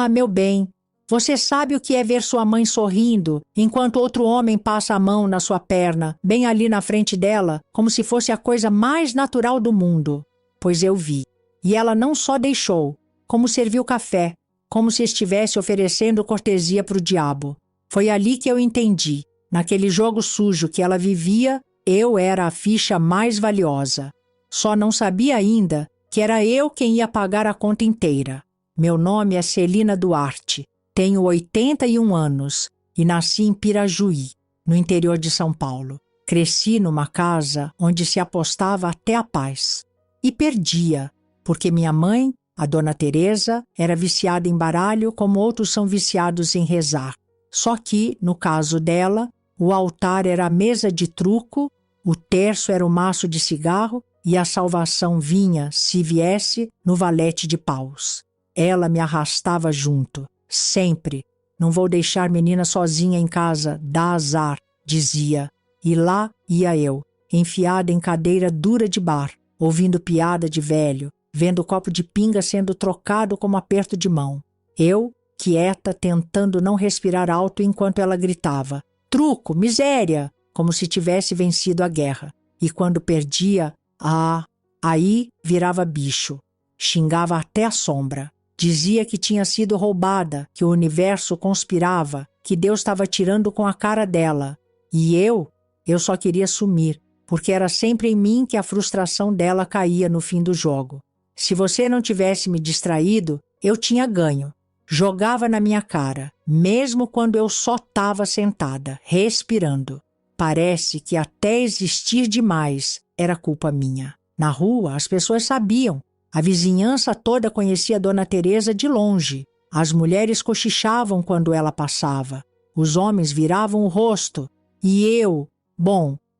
Ah, meu bem, você sabe o que é ver sua mãe sorrindo, enquanto outro homem passa a mão na sua perna, bem ali na frente dela, como se fosse a coisa mais natural do mundo. Pois eu vi. E ela não só deixou, como serviu café, como se estivesse oferecendo cortesia para o diabo. Foi ali que eu entendi. Naquele jogo sujo que ela vivia, eu era a ficha mais valiosa. Só não sabia ainda que era eu quem ia pagar a conta inteira. Meu nome é Celina Duarte, tenho 81 anos e nasci em Pirajuí, no interior de São Paulo. Cresci numa casa onde se apostava até a paz. E perdia, porque minha mãe, a dona Teresa, era viciada em baralho como outros são viciados em rezar. Só que, no caso dela, o altar era a mesa de truco, o terço era o maço de cigarro e a salvação vinha, se viesse, no valete de paus. Ela me arrastava junto, sempre. Não vou deixar menina sozinha em casa, dá azar, dizia. E lá ia eu, enfiada em cadeira dura de bar, ouvindo piada de velho, vendo o copo de pinga sendo trocado como aperto de mão. Eu, quieta, tentando não respirar alto enquanto ela gritava: truco, miséria! Como se tivesse vencido a guerra. E quando perdia, aí virava bicho. Xingava até a sombra. Dizia que tinha sido roubada, que o universo conspirava, que Deus estava tirando com a cara dela. E eu só queria sumir, porque era sempre em mim que a frustração dela caía no fim do jogo. Se você não tivesse me distraído, eu tinha ganho. Jogava na minha cara, mesmo quando eu só estava sentada, respirando. Parece que até existir demais era culpa minha. Na rua, as pessoas sabiam. A vizinhança toda conhecia Dona Teresa de longe. As mulheres cochichavam quando ela passava. Os homens viravam o rosto. E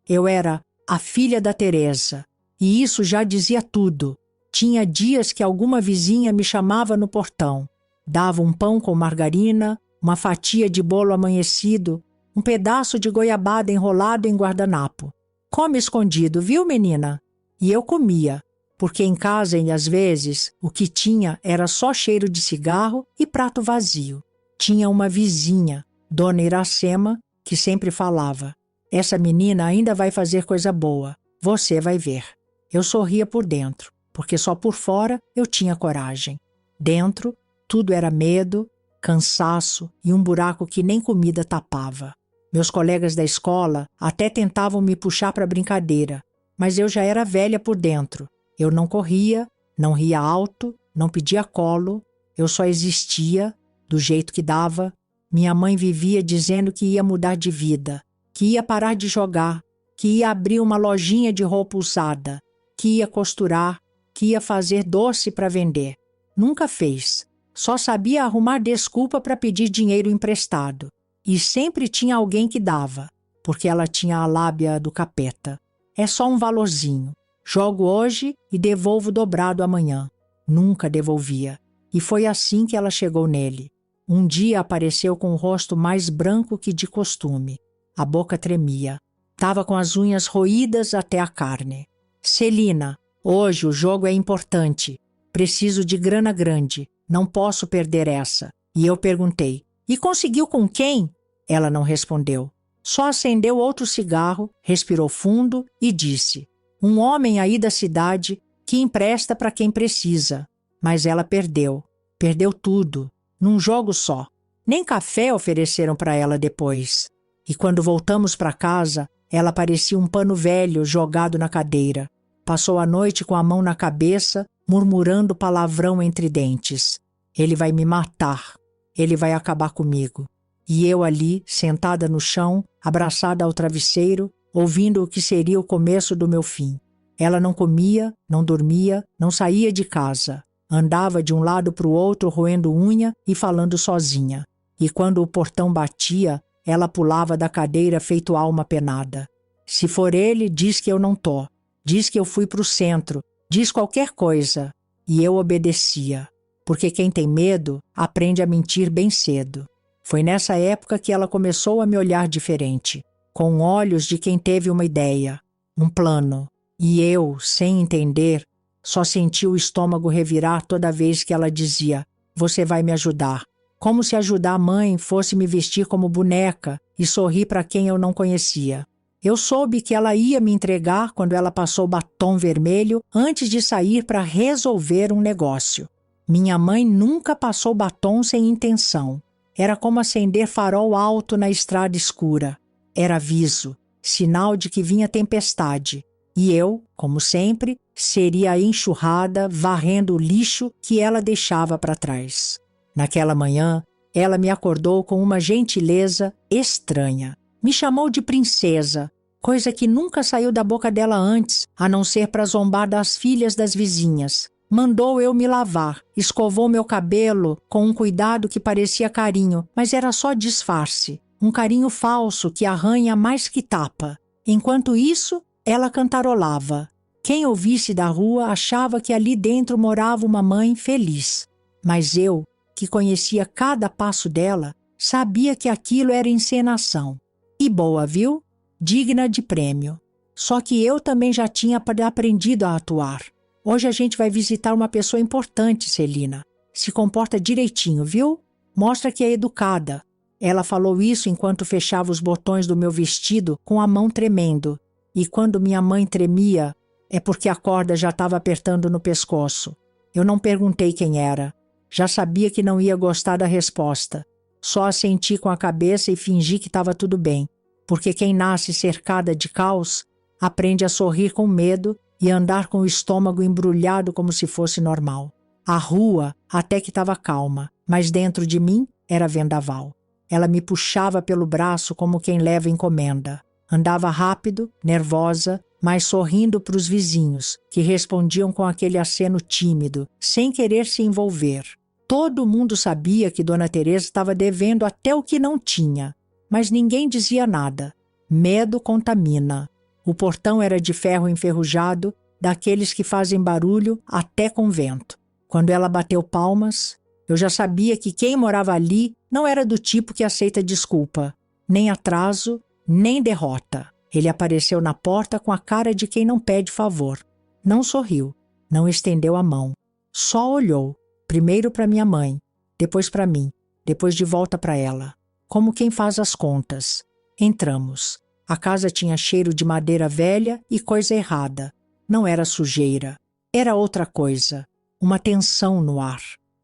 eu era a filha da Teresa. E isso já dizia tudo. Tinha dias que alguma vizinha me chamava no portão. Dava um pão com margarina, uma fatia de bolo amanhecido, um pedaço de goiabada enrolado em guardanapo. Come escondido, viu, menina? E eu comia, porque em casa, às vezes, o que tinha era só cheiro de cigarro e prato vazio. Tinha uma vizinha, Dona Iracema, que sempre falava: essa menina ainda vai fazer coisa boa, você vai ver. Eu sorria por dentro, porque só por fora eu tinha coragem. Dentro, tudo era medo, cansaço e um buraco que nem comida tapava. Meus colegas da escola até tentavam me puxar para brincadeira, mas eu já era velha por dentro. Eu não corria, não ria alto, não pedia colo, eu só existia, do jeito que dava. Minha mãe vivia dizendo que ia mudar de vida, que ia parar de jogar, que ia abrir uma lojinha de roupa usada, que ia costurar, que ia fazer doce para vender. Nunca fez. Só sabia arrumar desculpa para pedir dinheiro emprestado. E sempre tinha alguém que dava, porque ela tinha a lábia do capeta. É só um valorzinho. Jogo hoje e devolvo dobrado amanhã. Nunca devolvia. E foi assim que ela chegou nele. Um dia apareceu com o rosto mais branco que de costume. A boca tremia. Tava com as unhas roídas até a carne. Celina, hoje o jogo é importante. Preciso de grana grande. Não posso perder essa. E eu perguntei: e conseguiu com quem? Ela não respondeu. Só acendeu outro cigarro, respirou fundo e disse: um homem aí da cidade que empresta para quem precisa. Mas ela perdeu. Perdeu tudo. Num jogo só. Nem café ofereceram para ela depois. E quando voltamos para casa, ela parecia um pano velho jogado na cadeira. Passou a noite com a mão na cabeça, murmurando palavrão entre dentes. Ele vai me matar. Ele vai acabar comigo. E eu ali, sentada no chão, abraçada ao travesseiro, ouvindo o que seria o começo do meu fim. Ela não comia, não dormia, não saía de casa. Andava de um lado para o outro roendo unha e falando sozinha. E quando o portão batia, ela pulava da cadeira feito alma penada. Se for ele, diz que eu não tô. Diz que eu fui para o centro. Diz qualquer coisa. E eu obedecia. Porque quem tem medo aprende a mentir bem cedo. Foi nessa época que ela começou a me olhar diferente, com olhos de quem teve uma ideia, um plano. E eu, sem entender, só senti o estômago revirar toda vez que ela dizia: você vai me ajudar, como se ajudar a mãe fosse me vestir como boneca e sorrir para quem eu não conhecia. Eu soube que ela ia me entregar quando ela passou batom vermelho antes de sair para resolver um negócio. Minha mãe nunca passou batom sem intenção. Era como acender farol alto na estrada escura. Era aviso, sinal de que vinha tempestade. E eu, como sempre, seria a enxurrada varrendo o lixo que ela deixava para trás. Naquela manhã, ela me acordou com uma gentileza estranha. Me chamou de princesa, coisa que nunca saiu da boca dela antes, a não ser para zombar das filhas das vizinhas. Mandou eu me lavar, escovou meu cabelo com um cuidado que parecia carinho, mas era só disfarce. Um carinho falso que arranha mais que tapa. Enquanto isso, ela cantarolava. Quem ouvisse da rua achava que ali dentro morava uma mãe feliz. Mas eu, que conhecia cada passo dela, sabia que aquilo era encenação. E boa, viu? Digna de prêmio. Só que eu também já tinha aprendido a atuar. Hoje a gente vai visitar uma pessoa importante, Celina. Se comporta direitinho, viu? Mostra que é educada. Ela falou isso enquanto fechava os botões do meu vestido com a mão tremendo. E quando minha mãe tremia, é porque a corda já estava apertando no pescoço. Eu não perguntei quem era. Já sabia que não ia gostar da resposta. Só assenti com a cabeça e fingi que estava tudo bem. Porque quem nasce cercada de caos, aprende a sorrir com medo e andar com o estômago embrulhado como se fosse normal. A rua até que estava calma, mas dentro de mim era vendaval. Ela me puxava pelo braço como quem leva encomenda. Andava rápido, nervosa, mas sorrindo para os vizinhos, que respondiam com aquele aceno tímido, sem querer se envolver. Todo mundo sabia que Dona Teresa estava devendo até o que não tinha, mas ninguém dizia nada. Medo contamina. O portão era de ferro enferrujado, daqueles que fazem barulho até com vento. Quando ela bateu palmas, eu já sabia que quem morava ali não era do tipo que aceita desculpa, nem atraso, nem derrota. Ele apareceu na porta com a cara de quem não pede favor. Não sorriu, não estendeu a mão. Só olhou, primeiro para minha mãe, depois para mim, depois de volta para ela. Como quem faz as contas. Entramos. A casa tinha cheiro de madeira velha e coisa errada. Não era sujeira. Era outra coisa. Uma tensão no ar.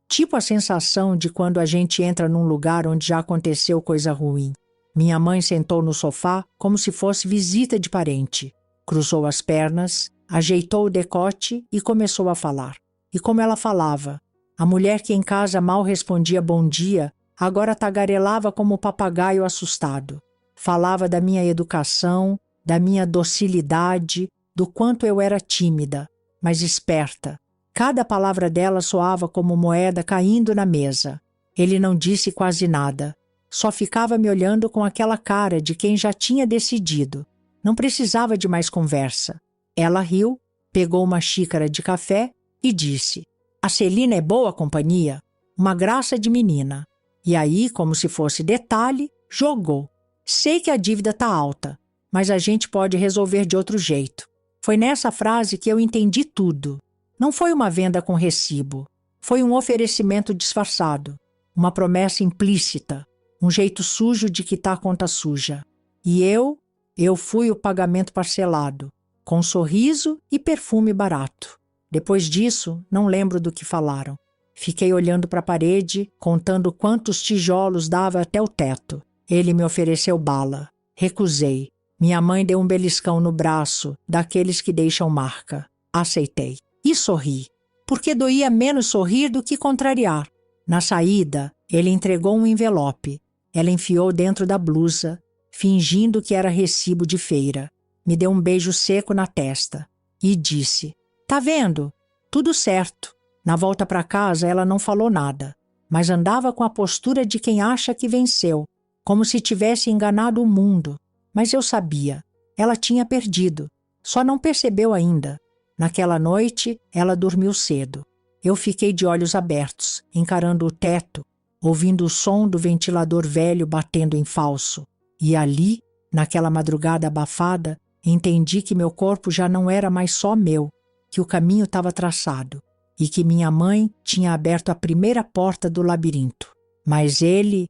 Tipo a sensação de quando a gente entra num lugar onde já aconteceu coisa ruim. Minha mãe sentou no sofá como se fosse visita de parente. Cruzou as pernas, ajeitou o decote e começou a falar. E como ela falava, a mulher que em casa mal respondia bom dia, agora tagarelava como papagaio assustado. Falava da minha educação, da minha docilidade, do quanto eu era tímida, mas esperta. Cada palavra dela soava como moeda caindo na mesa. Ele não disse quase nada. Só ficava me olhando com aquela cara de quem já tinha decidido. Não precisava de mais conversa. Ela riu, pegou uma xícara de café e disse: "A Celina é boa companhia, uma graça de menina." E aí, como se fosse detalhe, jogou. "Sei que a dívida está alta, mas a gente pode resolver de outro jeito." Foi nessa frase que eu entendi tudo. Não foi uma venda com recibo. Foi um oferecimento disfarçado. Uma promessa implícita. Um jeito sujo de quitar a conta suja. E eu fui o pagamento parcelado, com sorriso e perfume barato. Depois disso, não lembro do que falaram. Fiquei olhando para a parede, contando quantos tijolos dava até o teto. Ele me ofereceu bala. Recusei. Minha mãe deu um beliscão no braço, daqueles que deixam marca. Aceitei. E sorri. Porque doía menos sorrir do que contrariar. Na saída, ele entregou um envelope. Ela enfiou dentro da blusa, fingindo que era recibo de feira. Me deu um beijo seco na testa. E disse: "Tá vendo? Tudo certo." Na volta para casa, ela não falou nada, mas andava com a postura de quem acha que venceu, como se tivesse enganado o mundo. Mas eu sabia. Ela tinha perdido. Só não percebeu ainda. Naquela noite, ela dormiu cedo. Eu fiquei de olhos abertos, encarando o teto, ouvindo o som do ventilador velho batendo em falso. E ali, naquela madrugada abafada, entendi que meu corpo já não era mais só meu, que o caminho estava traçado e que minha mãe tinha aberto a primeira porta do labirinto. Mas ele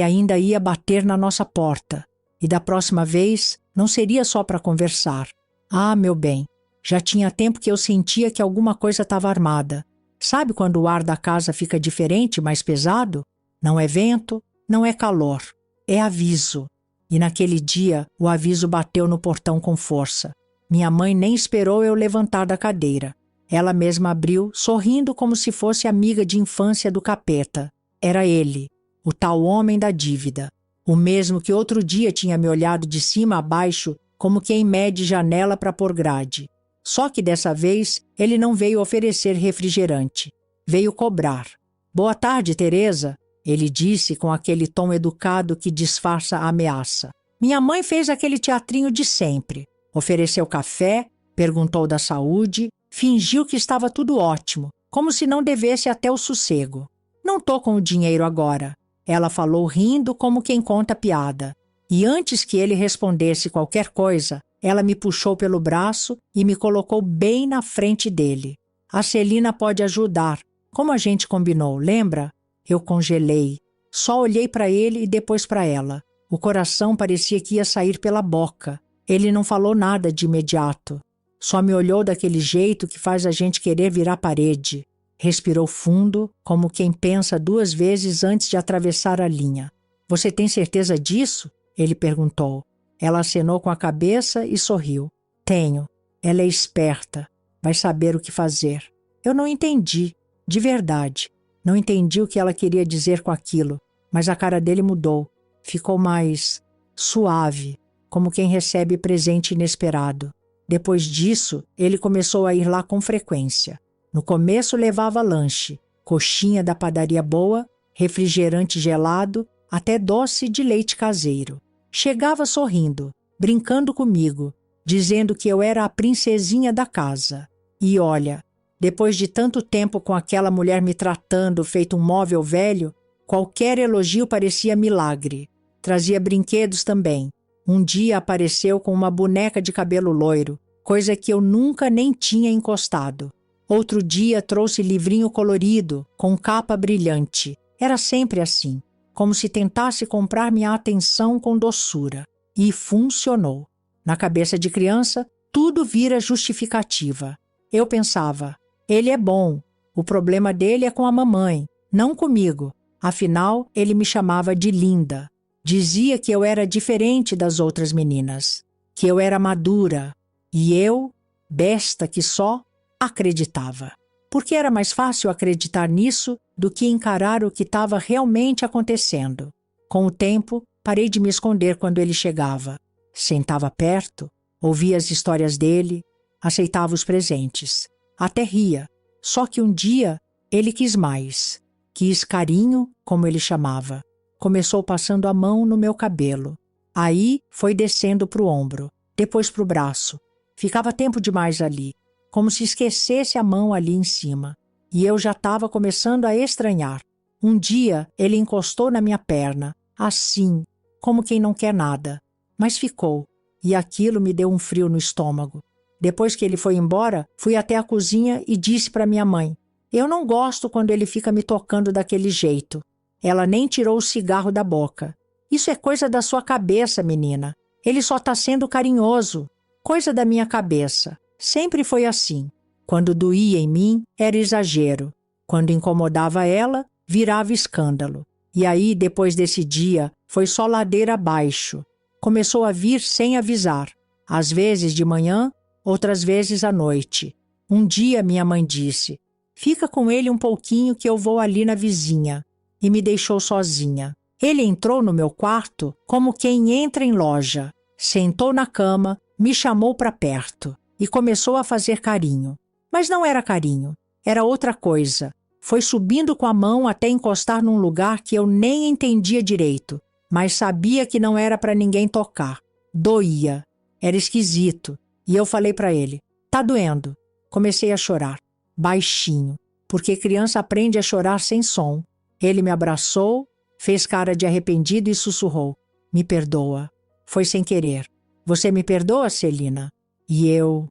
ainda ia bater na nossa porta. E da próxima vez não seria só para conversar. Ah, meu bem, já tinha tempo que eu sentia que alguma coisa estava armada. Sabe quando o ar da casa fica diferente, mais pesado? Não é vento, não é calor, é aviso. E naquele dia o aviso bateu no portão com força. Minha mãe nem esperou eu levantar da cadeira. Ela mesma abriu, sorrindo como se fosse amiga de infância do capeta. Era ele, o tal homem da dívida. O mesmo que outro dia tinha me olhado de cima a baixo como quem mede janela para pôr grade. Só que dessa vez ele não veio oferecer refrigerante. Veio cobrar. Boa tarde, Teresa, ele disse com aquele tom educado que disfarça a ameaça. Minha mãe fez aquele teatrinho de sempre. Ofereceu café, perguntou da saúde, fingiu que estava tudo ótimo, como se não devesse até o sossego. Não tô com o dinheiro agora. Ela falou rindo como quem conta piada. E antes que ele respondesse qualquer coisa, ela me puxou pelo braço e me colocou bem na frente dele. A Celina pode ajudar, como a gente combinou, lembra? Eu congelei. Só olhei para ele e depois para ela. O coração parecia que ia sair pela boca. Ele não falou nada de imediato. Só me olhou daquele jeito que faz a gente querer virar parede. Respirou fundo, como quem pensa 2 vezes antes de atravessar a linha. Você tem certeza disso? Ele perguntou. Ela acenou com a cabeça e sorriu. Tenho. Ela é esperta. Vai saber o que fazer. Eu não entendi. De verdade. Não entendi o que ela queria dizer com aquilo. Mas a cara dele mudou. Ficou mais suave, como quem recebe presente inesperado. Depois disso, ele começou a ir lá com frequência. No começo levava lanche, coxinha da padaria boa, refrigerante gelado, até doce de leite caseiro. Chegava sorrindo, brincando comigo, dizendo que eu era a princesinha da casa. E olha, depois de tanto tempo com aquela mulher me tratando feito um móvel velho, qualquer elogio parecia milagre. Trazia brinquedos também. Um dia apareceu com uma boneca de cabelo loiro, coisa que eu nunca nem tinha encostado. Outro dia trouxe livrinho colorido, com capa brilhante. Era sempre assim, como se tentasse comprar minha atenção com doçura. E funcionou. Na cabeça de criança, tudo vira justificativa. Eu pensava, ele é bom, o problema dele é com a mamãe, não comigo. Afinal, ele me chamava de linda. Dizia que eu era diferente das outras meninas, que eu era madura. E eu, besta que só, acreditava. Porque era mais fácil acreditar nisso do que encarar o que estava realmente acontecendo. Com o tempo, parei de me esconder quando ele chegava. Sentava perto, ouvia as histórias dele, aceitava os presentes. Até ria. Só que um dia ele quis mais. Quis carinho, como ele chamava. Começou passando a mão no meu cabelo. Aí foi descendo para o ombro, depois para o braço. Ficava tempo demais ali, como se esquecesse a mão ali em cima. E eu já estava começando a estranhar. Um dia ele encostou na minha perna, assim, como quem não quer nada. Mas ficou, e aquilo me deu um frio no estômago. Depois que ele foi embora, fui até a cozinha e disse para minha mãe: eu não gosto quando ele fica me tocando daquele jeito. Ela nem tirou o cigarro da boca. Isso é coisa da sua cabeça, menina. Ele só está sendo carinhoso. Coisa da minha cabeça. Sempre foi assim. Quando doía em mim, era exagero. Quando incomodava ela, virava escândalo. E aí, depois desse dia, foi só ladeira abaixo. Começou a vir sem avisar. Às vezes de manhã, outras vezes à noite. Um dia minha mãe disse: fica com ele um pouquinho que eu vou ali na vizinha. E me deixou sozinha. Ele entrou no meu quarto como quem entra em loja. Sentou na cama, me chamou para perto e começou a fazer carinho. Mas não era carinho, era outra coisa. Foi subindo com a mão até encostar num lugar que eu nem entendia direito, mas sabia que não era para ninguém tocar. Doía. Era esquisito. E eu falei para ele: tá doendo. Comecei a chorar, baixinho, porque criança aprende a chorar sem som. Ele me abraçou, fez cara de arrependido e sussurrou: me perdoa. Foi sem querer. Você me perdoa, Celina? E eu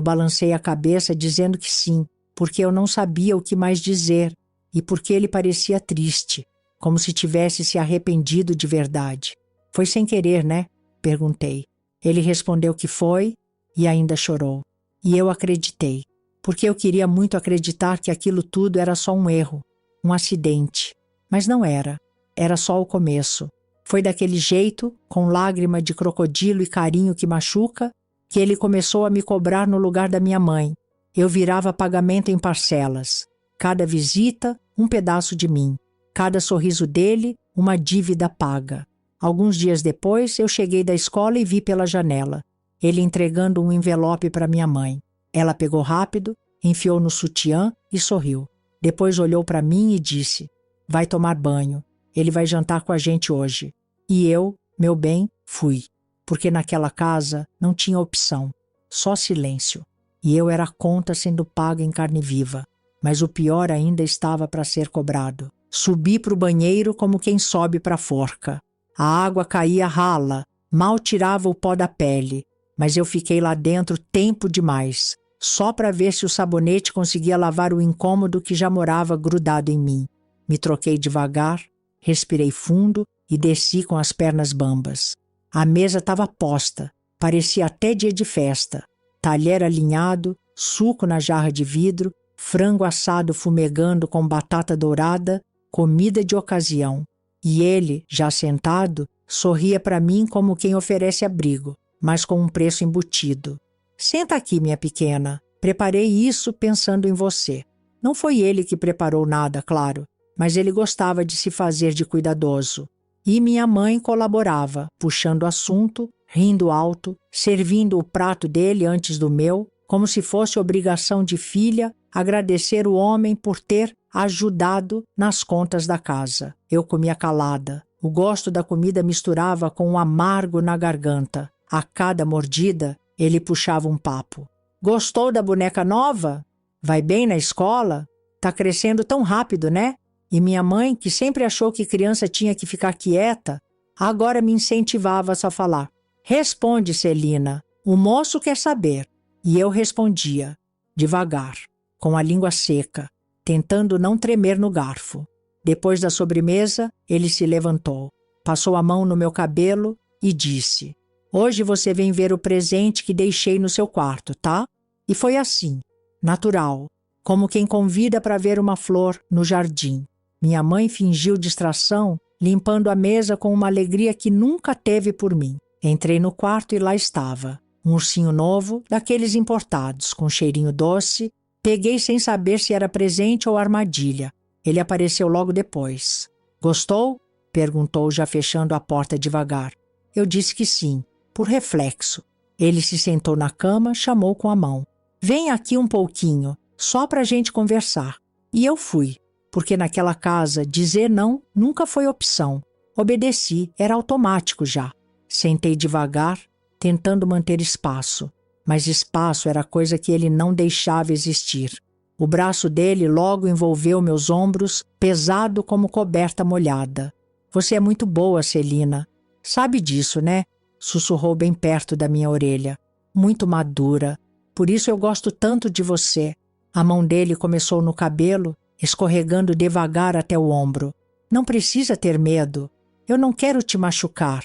balancei a cabeça dizendo que sim, porque eu não sabia o que mais dizer e porque ele parecia triste. como se tivesse se arrependido de verdade. Foi sem querer, né? Perguntei. Ele respondeu que foi e ainda chorou. E eu acreditei, porque eu queria muito acreditar que aquilo tudo era só um erro, um acidente. Mas não era. Era só o começo. Foi daquele jeito, com lágrima de crocodilo e carinho que machuca, que ele começou a me cobrar no lugar da minha mãe. Eu virava pagamento em parcelas. Cada visita, um pedaço de mim. Cada sorriso dele, uma dívida paga. Alguns dias depois, eu cheguei da escola e vi pela janela ele entregando um envelope para minha mãe. Ela pegou rápido, enfiou no sutiã e sorriu. Depois olhou para mim e disse: vai tomar banho. Ele vai jantar com a gente hoje. E eu, meu bem, fui. Porque naquela casa não tinha opção. Só silêncio. E eu era a conta sendo paga em carne viva. Mas o pior ainda estava para ser cobrado. Subi para o banheiro como quem sobe para a forca. A água caía rala, mal tirava o pó da pele. Mas eu fiquei lá dentro tempo demais, só para ver se o sabonete conseguia lavar o incômodo que já morava grudado em mim. Me troquei devagar, respirei fundo e desci com as pernas bambas. A mesa estava posta, parecia até dia de festa. Talher alinhado, suco na jarra de vidro, frango assado fumegando com batata dourada, comida de ocasião. E ele, já sentado, sorria para mim como quem oferece abrigo, mas com um preço embutido. Senta aqui, minha pequena. Preparei isso pensando em você. Não foi ele que preparou nada, claro, mas ele gostava de se fazer de cuidadoso. E minha mãe colaborava, puxando o assunto, rindo alto, servindo o prato dele antes do meu, como se fosse obrigação de filha agradecer o homem por ter ajudado nas contas da casa. Eu comia calada. O gosto da comida misturava com um amargo na garganta. A cada mordida, ele puxava um papo. Gostou da boneca nova? Vai bem na escola? Tá crescendo tão rápido, né? E minha mãe, que sempre achou que criança tinha que ficar quieta, agora me incentivava a só falar. Responde, Celina. O moço quer saber. E eu respondia, devagar, com a língua seca, tentando não tremer no garfo. Depois da sobremesa, ele se levantou, passou a mão no meu cabelo e disse: hoje você vem ver o presente que deixei no seu quarto, tá? E foi assim, natural, como quem convida para ver uma flor no jardim. Minha mãe fingiu distração, limpando a mesa com uma alegria que nunca teve por mim. Entrei no quarto e lá estava, um ursinho novo, daqueles importados, com cheirinho doce. Peguei sem saber se era presente ou armadilha. Ele apareceu logo depois. Gostou? Perguntou, já fechando a porta devagar. Eu disse que sim, por reflexo. Ele se sentou na cama, chamou com a mão. Vem aqui um pouquinho, só pra gente conversar. E eu fui, porque naquela casa dizer não nunca foi opção. Obedeci, era automático já. Sentei devagar, tentando manter espaço. Mas espaço era coisa que ele não deixava existir. O braço dele logo envolveu meus ombros, pesado como coberta molhada. Você é muito boa, Celina. Sabe disso, né? Sussurrou bem perto da minha orelha. Muito madura. Por isso eu gosto tanto de você. A mão dele começou no cabelo, escorregando devagar até o ombro. Não precisa ter medo. Eu não quero te machucar.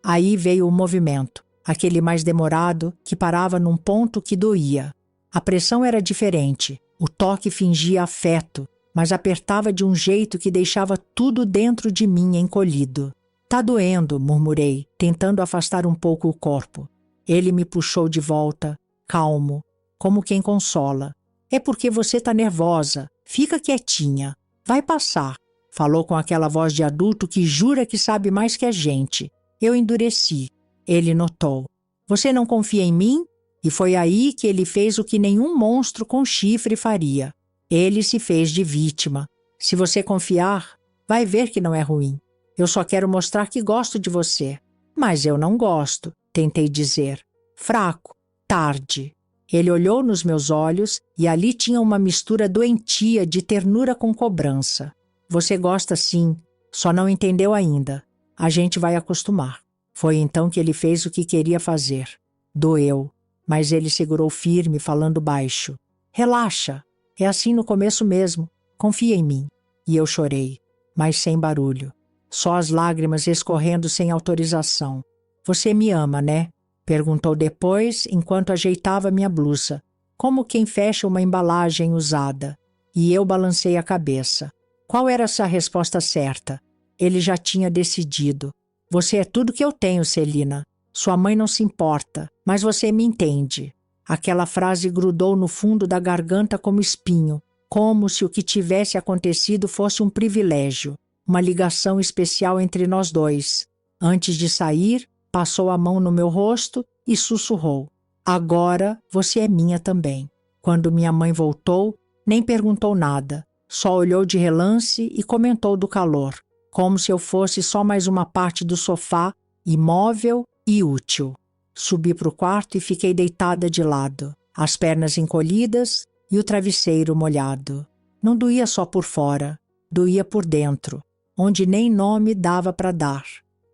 Aí veio o movimento, aquele mais demorado, que parava num ponto que doía. A pressão era diferente. O toque fingia afeto, mas apertava de um jeito que deixava tudo dentro de mim encolhido. Tá doendo, murmurei, tentando afastar um pouco o corpo. Ele me puxou de volta, calmo, como quem consola. É porque você tá nervosa. Fica quietinha. Vai passar. Falou com aquela voz de adulto que jura que sabe mais que a gente. Eu endureci. Ele notou. Você não confia em mim? E foi aí que ele fez o que nenhum monstro com chifre faria. Ele se fez de vítima. Se você confiar, vai ver que não é ruim. Eu só quero mostrar que gosto de você. Mas eu não gosto, tentei dizer. Fraco, tarde. Ele olhou nos meus olhos e ali tinha uma mistura doentia de ternura com cobrança. Você gosta sim, só não entendeu ainda. A gente vai acostumar. Foi então que ele fez o que queria fazer. Doeu, mas ele segurou firme, falando baixo. Relaxa, é assim no começo mesmo. Confia em mim. E eu chorei. mas sem barulho. Só as lágrimas escorrendo sem autorização. Você me ama, né? Perguntou depois, enquanto ajeitava minha blusa, como quem fecha uma embalagem usada. E eu balancei a cabeça. Qual era essa resposta certa? Ele já tinha decidido. Você é tudo que eu tenho, Celina. Sua mãe não se importa, mas você me entende. Aquela frase grudou no fundo da garganta como espinho, como se o que tivesse acontecido fosse um privilégio, uma ligação especial entre nós dois. Antes de sair, passou a mão no meu rosto e sussurrou: agora você é minha também. Quando minha mãe voltou, nem perguntou nada, só olhou de relance e comentou do calor, como se eu fosse só mais uma parte do sofá, imóvel e útil. Subi para o quarto e fiquei deitada de lado, as pernas encolhidas e o travesseiro molhado. Não doía só por fora, doía por dentro, onde nem nome dava para dar.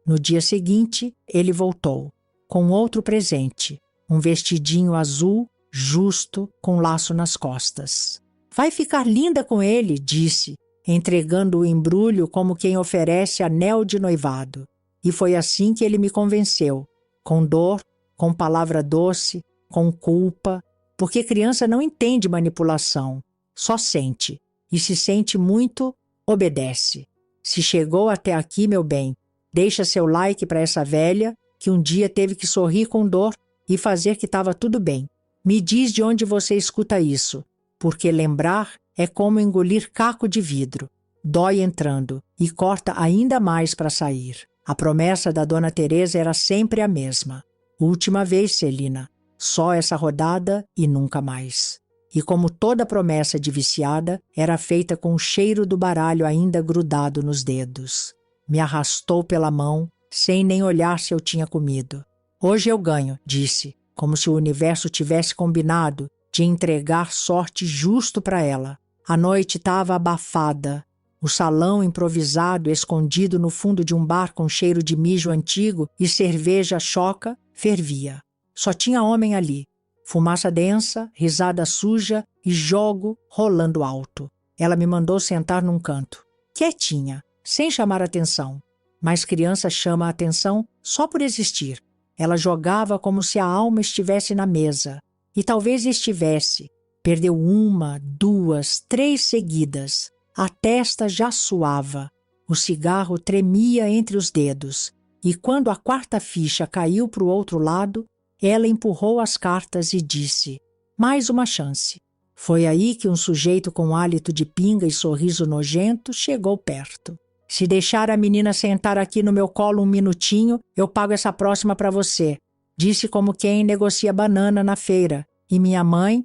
No dia seguinte, ele voltou, com outro presente, um vestidinho azul, justo, com laço nas costas. Vai ficar linda com ele, disse, entregando o embrulho como quem oferece anel de noivado. E foi assim que ele me convenceu, com dor, com palavra doce, com culpa, porque criança não entende manipulação, só sente, e se sente muito, obedece. Se chegou até aqui, meu bem, deixa seu like para essa velha que um dia teve que sorrir com dor e fazer que estava tudo bem. Me diz de onde você escuta isso, porque lembrar é como engolir caco de vidro. Dói entrando e corta ainda mais para sair. A promessa da Dona Teresa era sempre a mesma. Última vez, Celina. Só essa rodada e nunca mais. E como toda promessa de viciada, era feita com o cheiro do baralho ainda grudado nos dedos. Me arrastou pela mão, sem nem olhar se eu tinha comido. Hoje eu ganho, disse, como se o universo tivesse combinado de entregar sorte justo para ela. A noite estava abafada. O salão improvisado, escondido no fundo de um bar com cheiro de mijo antigo e cerveja choca, fervia. Só tinha homem ali. Fumaça densa, risada suja e jogo rolando alto. Ela me mandou sentar num canto, quietinha, sem chamar atenção. Mas criança chama a atenção só por existir. Ela jogava como se a alma estivesse na mesa. E talvez estivesse. Perdeu uma, duas, 3 seguidas. A testa já suava. O cigarro tremia entre os dedos. E quando a 4ª ficha caiu para o outro lado, ela empurrou as cartas e disse: mais uma chance. Foi aí que um sujeito com hálito de pinga e sorriso nojento chegou perto. Se deixar a menina sentar aqui no meu colo um minutinho, eu pago essa próxima para você. Disse como quem negocia banana na feira. E minha mãe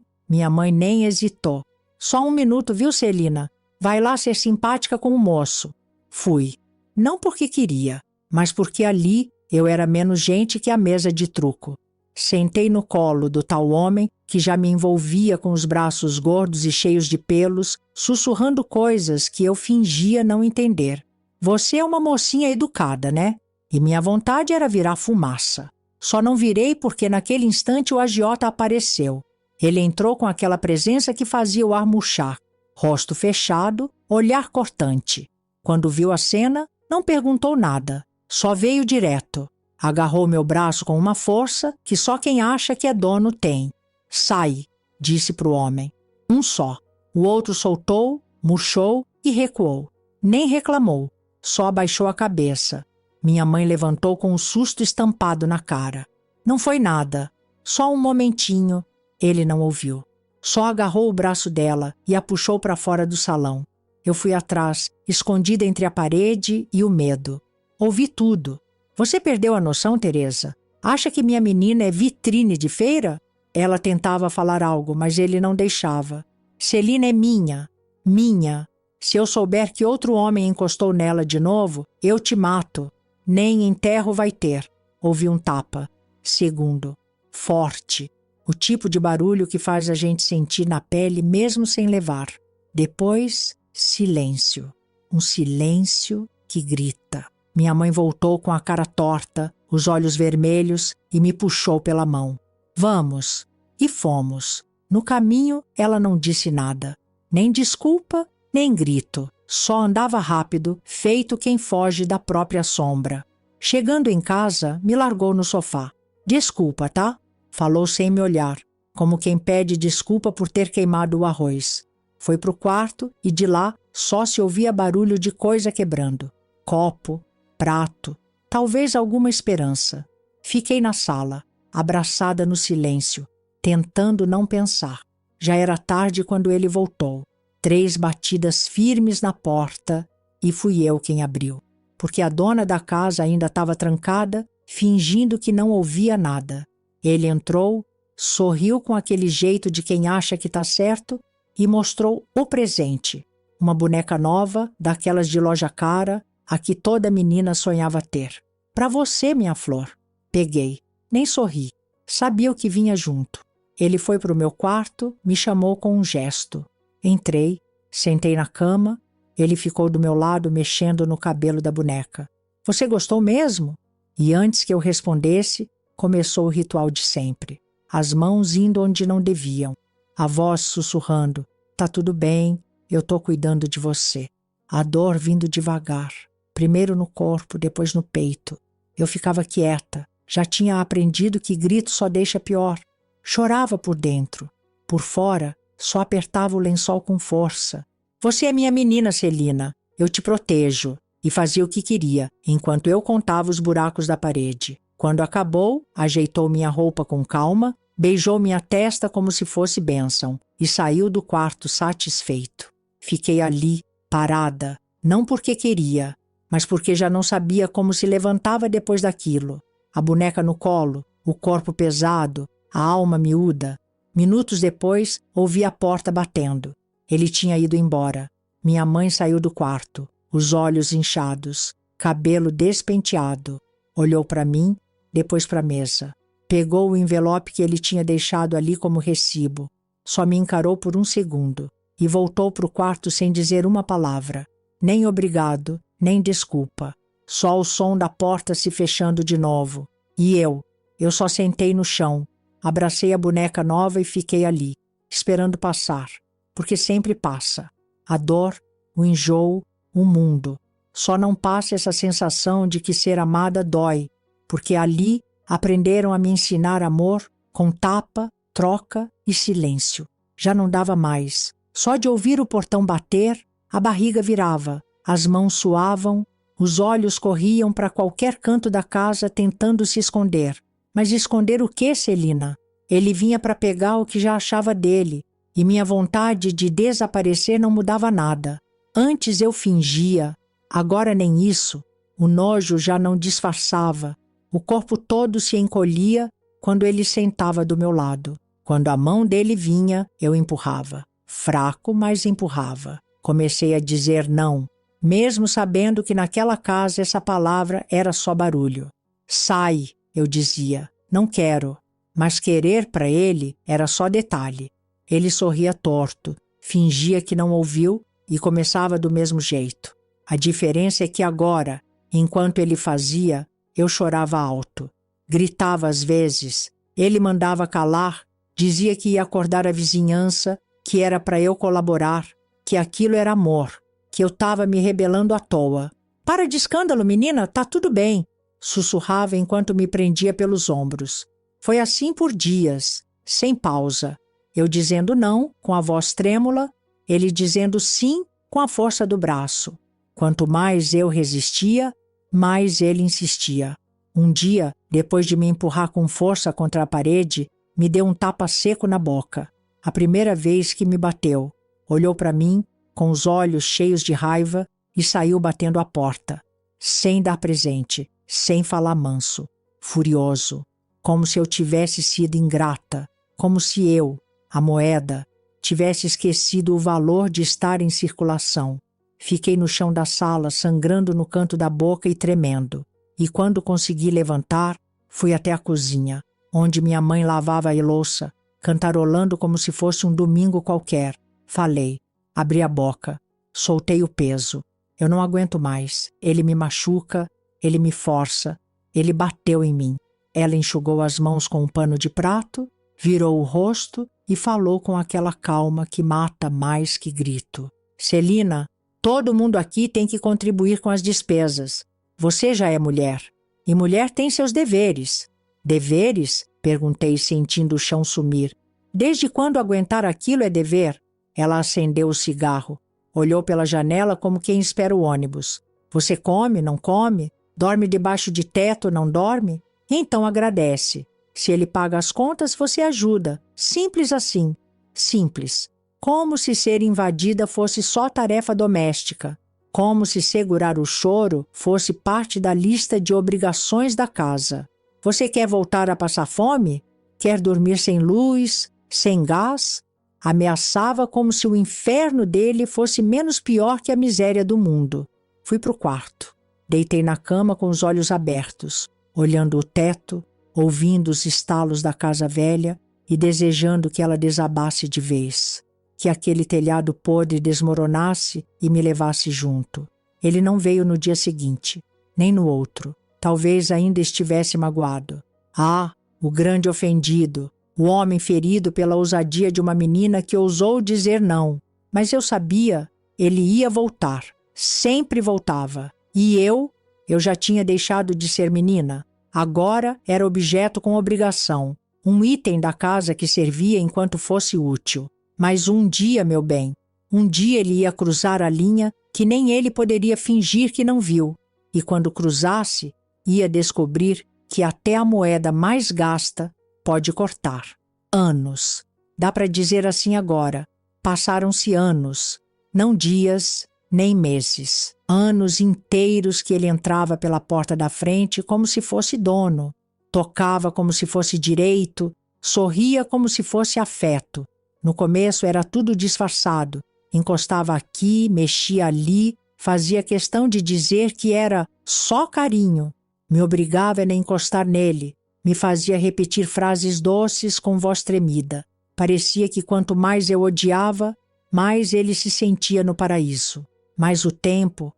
nem hesitou. Só um minuto, viu, Celina? Vai lá ser simpática com o moço. Fui. Não porque queria, mas porque ali eu era menos gente que a mesa de truco. Sentei no colo do tal homem que já me envolvia com os braços gordos e cheios de pelos, sussurrando coisas que eu fingia não entender. Você é uma mocinha educada, né? E minha vontade era virar fumaça. Só não virei porque naquele instante o agiota apareceu. Ele entrou com aquela presença que fazia o ar murchar. Rosto fechado, olhar cortante. Quando viu a cena, não perguntou nada. Só veio direto. Agarrou meu braço com uma força que só quem acha que é dono tem. Sai, disse para o homem. Um só. O outro soltou, murchou e recuou. Nem reclamou, só abaixou a cabeça. Minha mãe levantou com um susto estampado na cara. Não foi nada, só um momentinho. Ele não ouviu. Só agarrou o braço dela e a puxou para fora do salão. Eu fui atrás, escondida entre a parede e o medo. Ouvi tudo. Você perdeu a noção, Teresa? Acha que minha menina é vitrine de feira? Ela tentava falar algo, mas ele não deixava. Celina é minha. Minha. Se eu souber que outro homem encostou nela de novo, eu te mato. Nem enterro vai ter. Ouvi um tapa. Segundo. Forte. O tipo de barulho que faz a gente sentir na pele mesmo sem levar. Depois, silêncio. Um silêncio que grita. Minha mãe voltou com a cara torta, os olhos vermelhos e me puxou pela mão. Vamos. E fomos. No caminho, ela não disse nada. Nem desculpa, nem grito. Só andava rápido, feito quem foge da própria sombra. Chegando em casa, me largou no sofá. Desculpa, tá? Falou sem me olhar, como quem pede desculpa por ter queimado o arroz. Foi pro quarto e de lá só se ouvia barulho de coisa quebrando. Copo, prato, talvez alguma esperança. Fiquei na sala, abraçada no silêncio, tentando não pensar. Já era tarde quando ele voltou. 3 batidas firmes na porta e fui eu quem abriu, porque a dona da casa ainda estava trancada, fingindo que não ouvia nada. Ele entrou, sorriu com aquele jeito de quem acha que está certo e mostrou o presente, uma boneca nova, daquelas de loja cara, a que toda menina sonhava ter. Para você, minha flor. Peguei, nem sorri, sabia o que vinha junto. Ele foi para o meu quarto, me chamou com um gesto. Entrei, sentei na cama, ele ficou do meu lado mexendo no cabelo da boneca. Você gostou mesmo? E antes que eu respondesse, começou o ritual de sempre. As mãos indo onde não deviam, a voz sussurrando, tá tudo bem, eu tô cuidando de você. A dor vindo devagar, primeiro no corpo, depois no peito. Eu ficava quieta, já tinha aprendido que grito só deixa pior. Chorava por dentro, por fora, só apertava o lençol com força. Você é minha menina, Celina, eu te protejo. E fazia o que queria, enquanto eu contava os buracos da parede. Quando acabou, ajeitou minha roupa com calma, beijou minha testa como se fosse bênção e saiu do quarto satisfeito. Fiquei ali, parada, não porque queria, mas porque já não sabia como se levantava depois daquilo. A boneca no colo, o corpo pesado, a alma miúda. Minutos depois, ouvi a porta batendo. Ele tinha ido embora. Minha mãe saiu do quarto, os olhos inchados, cabelo despenteado. Olhou para mim, depois para a mesa. Pegou o envelope que ele tinha deixado ali como recibo. Só me encarou por um segundo e voltou para o quarto sem dizer uma palavra. Nem obrigado, nem desculpa. Só o som da porta se fechando de novo. E eu só sentei no chão. Abracei a boneca nova e fiquei ali, esperando passar, porque sempre passa. A dor, o enjoo, o mundo. Só não passa essa sensação de que ser amada dói, porque ali aprenderam a me ensinar amor com tapa, troca e silêncio. Já não dava mais. Só de ouvir o portão bater, a barriga virava, as mãos suavam, os olhos corriam para qualquer canto da casa tentando se esconder. Mas esconder o quê, Celina? Ele vinha para pegar o que já achava dele, e minha vontade de desaparecer não mudava nada. Antes eu fingia, agora nem isso. O nojo já não disfarçava. O corpo todo se encolhia quando ele sentava do meu lado. Quando a mão dele vinha, eu empurrava. Fraco, mas empurrava. Comecei a dizer não, mesmo sabendo que naquela casa essa palavra era só barulho. Sai, eu dizia, não quero. Mas querer para ele era só detalhe. Ele sorria torto, fingia que não ouviu e começava do mesmo jeito. A diferença é que agora, enquanto ele fazia, eu chorava alto. Gritava às vezes. Ele mandava calar, dizia que ia acordar a vizinhança, que era para eu colaborar, que aquilo era amor, que eu estava me rebelando à toa. Para de escândalo, menina, tá tudo bem. Sussurrava enquanto me prendia pelos ombros. Foi assim por dias, sem pausa. Eu dizendo não, com a voz trêmula, ele dizendo sim, com a força do braço. Quanto mais eu resistia, mais ele insistia. Um dia, depois de me empurrar com força contra a parede, me deu um tapa seco na boca. A primeira vez que me bateu. Olhou para mim, com os olhos cheios de raiva, e saiu batendo a porta. Sem dar presente, sem falar manso. Furioso. Como se eu tivesse sido ingrata. Como se eu, a moeda, tivesse esquecido o valor de estar em circulação. Fiquei no chão da sala, sangrando no canto da boca e tremendo. E quando consegui levantar, fui até a cozinha, onde minha mãe lavava a louça, cantarolando como se fosse um domingo qualquer. Falei, abri a boca, soltei o peso. Eu não aguento mais. Ele me machuca, ele me força, ele bateu em mim. Ela enxugou as mãos com um pano de prato, virou o rosto e falou com aquela calma que mata mais que grito. Celina, Todo mundo aqui tem que contribuir com as despesas. Você já é mulher. E mulher tem seus deveres. Deveres? Perguntei, sentindo o chão sumir. Desde quando aguentar aquilo é dever? Ela acendeu o cigarro. Olhou pela janela como quem espera o ônibus. Você come, não come? Dorme debaixo de teto, não dorme? Então agradece. Se ele paga as contas, você ajuda. Simples assim. Simples. Como se ser invadida fosse só tarefa doméstica. Como se segurar o choro fosse parte da lista de obrigações da casa. Você quer voltar a passar fome? Quer dormir sem luz, sem gás? Ameaçava como se o inferno dele fosse menos pior que a miséria do mundo. Fui para o quarto. Deitei na cama com os olhos abertos, olhando o teto, ouvindo os estalos da casa velha e desejando que ela desabasse de vez. Que aquele telhado podre desmoronasse e me levasse junto. Ele não veio no dia seguinte, nem no outro. Talvez ainda estivesse magoado. Ah, o grande ofendido, o homem ferido pela ousadia de uma menina que ousou dizer não. Mas eu sabia, ele ia voltar. Sempre voltava. E eu já tinha deixado de ser menina. Agora era objeto com obrigação. Um item da casa que servia enquanto fosse útil. Mas um dia, meu bem, um dia ele ia cruzar a linha que nem ele poderia fingir que não viu. E quando cruzasse, ia descobrir que até a moeda mais gasta pode cortar. Anos. Dá para dizer assim agora. Passaram-se anos, não dias, nem meses. Anos inteiros que ele entrava pela porta da frente como se fosse dono. Tocava como se fosse direito, sorria como se fosse afeto. No começo era tudo disfarçado. Encostava aqui, mexia ali, fazia questão de dizer que era só carinho. Me obrigava a encostar nele. Me fazia repetir frases doces com voz tremida. Parecia que quanto mais eu odiava, mais ele se sentia no paraíso. Mas o tempo,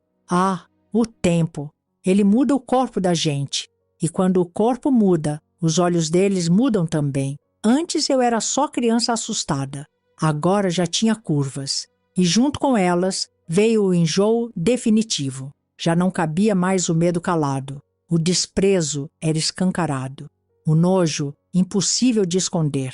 o tempo, ele muda o corpo da gente. E quando o corpo muda, os olhos deles mudam também. Antes eu era só criança assustada. Agora já tinha curvas. E junto com elas veio o enjoo definitivo. Já não cabia mais o medo calado. O desprezo era escancarado. O nojo impossível de esconder.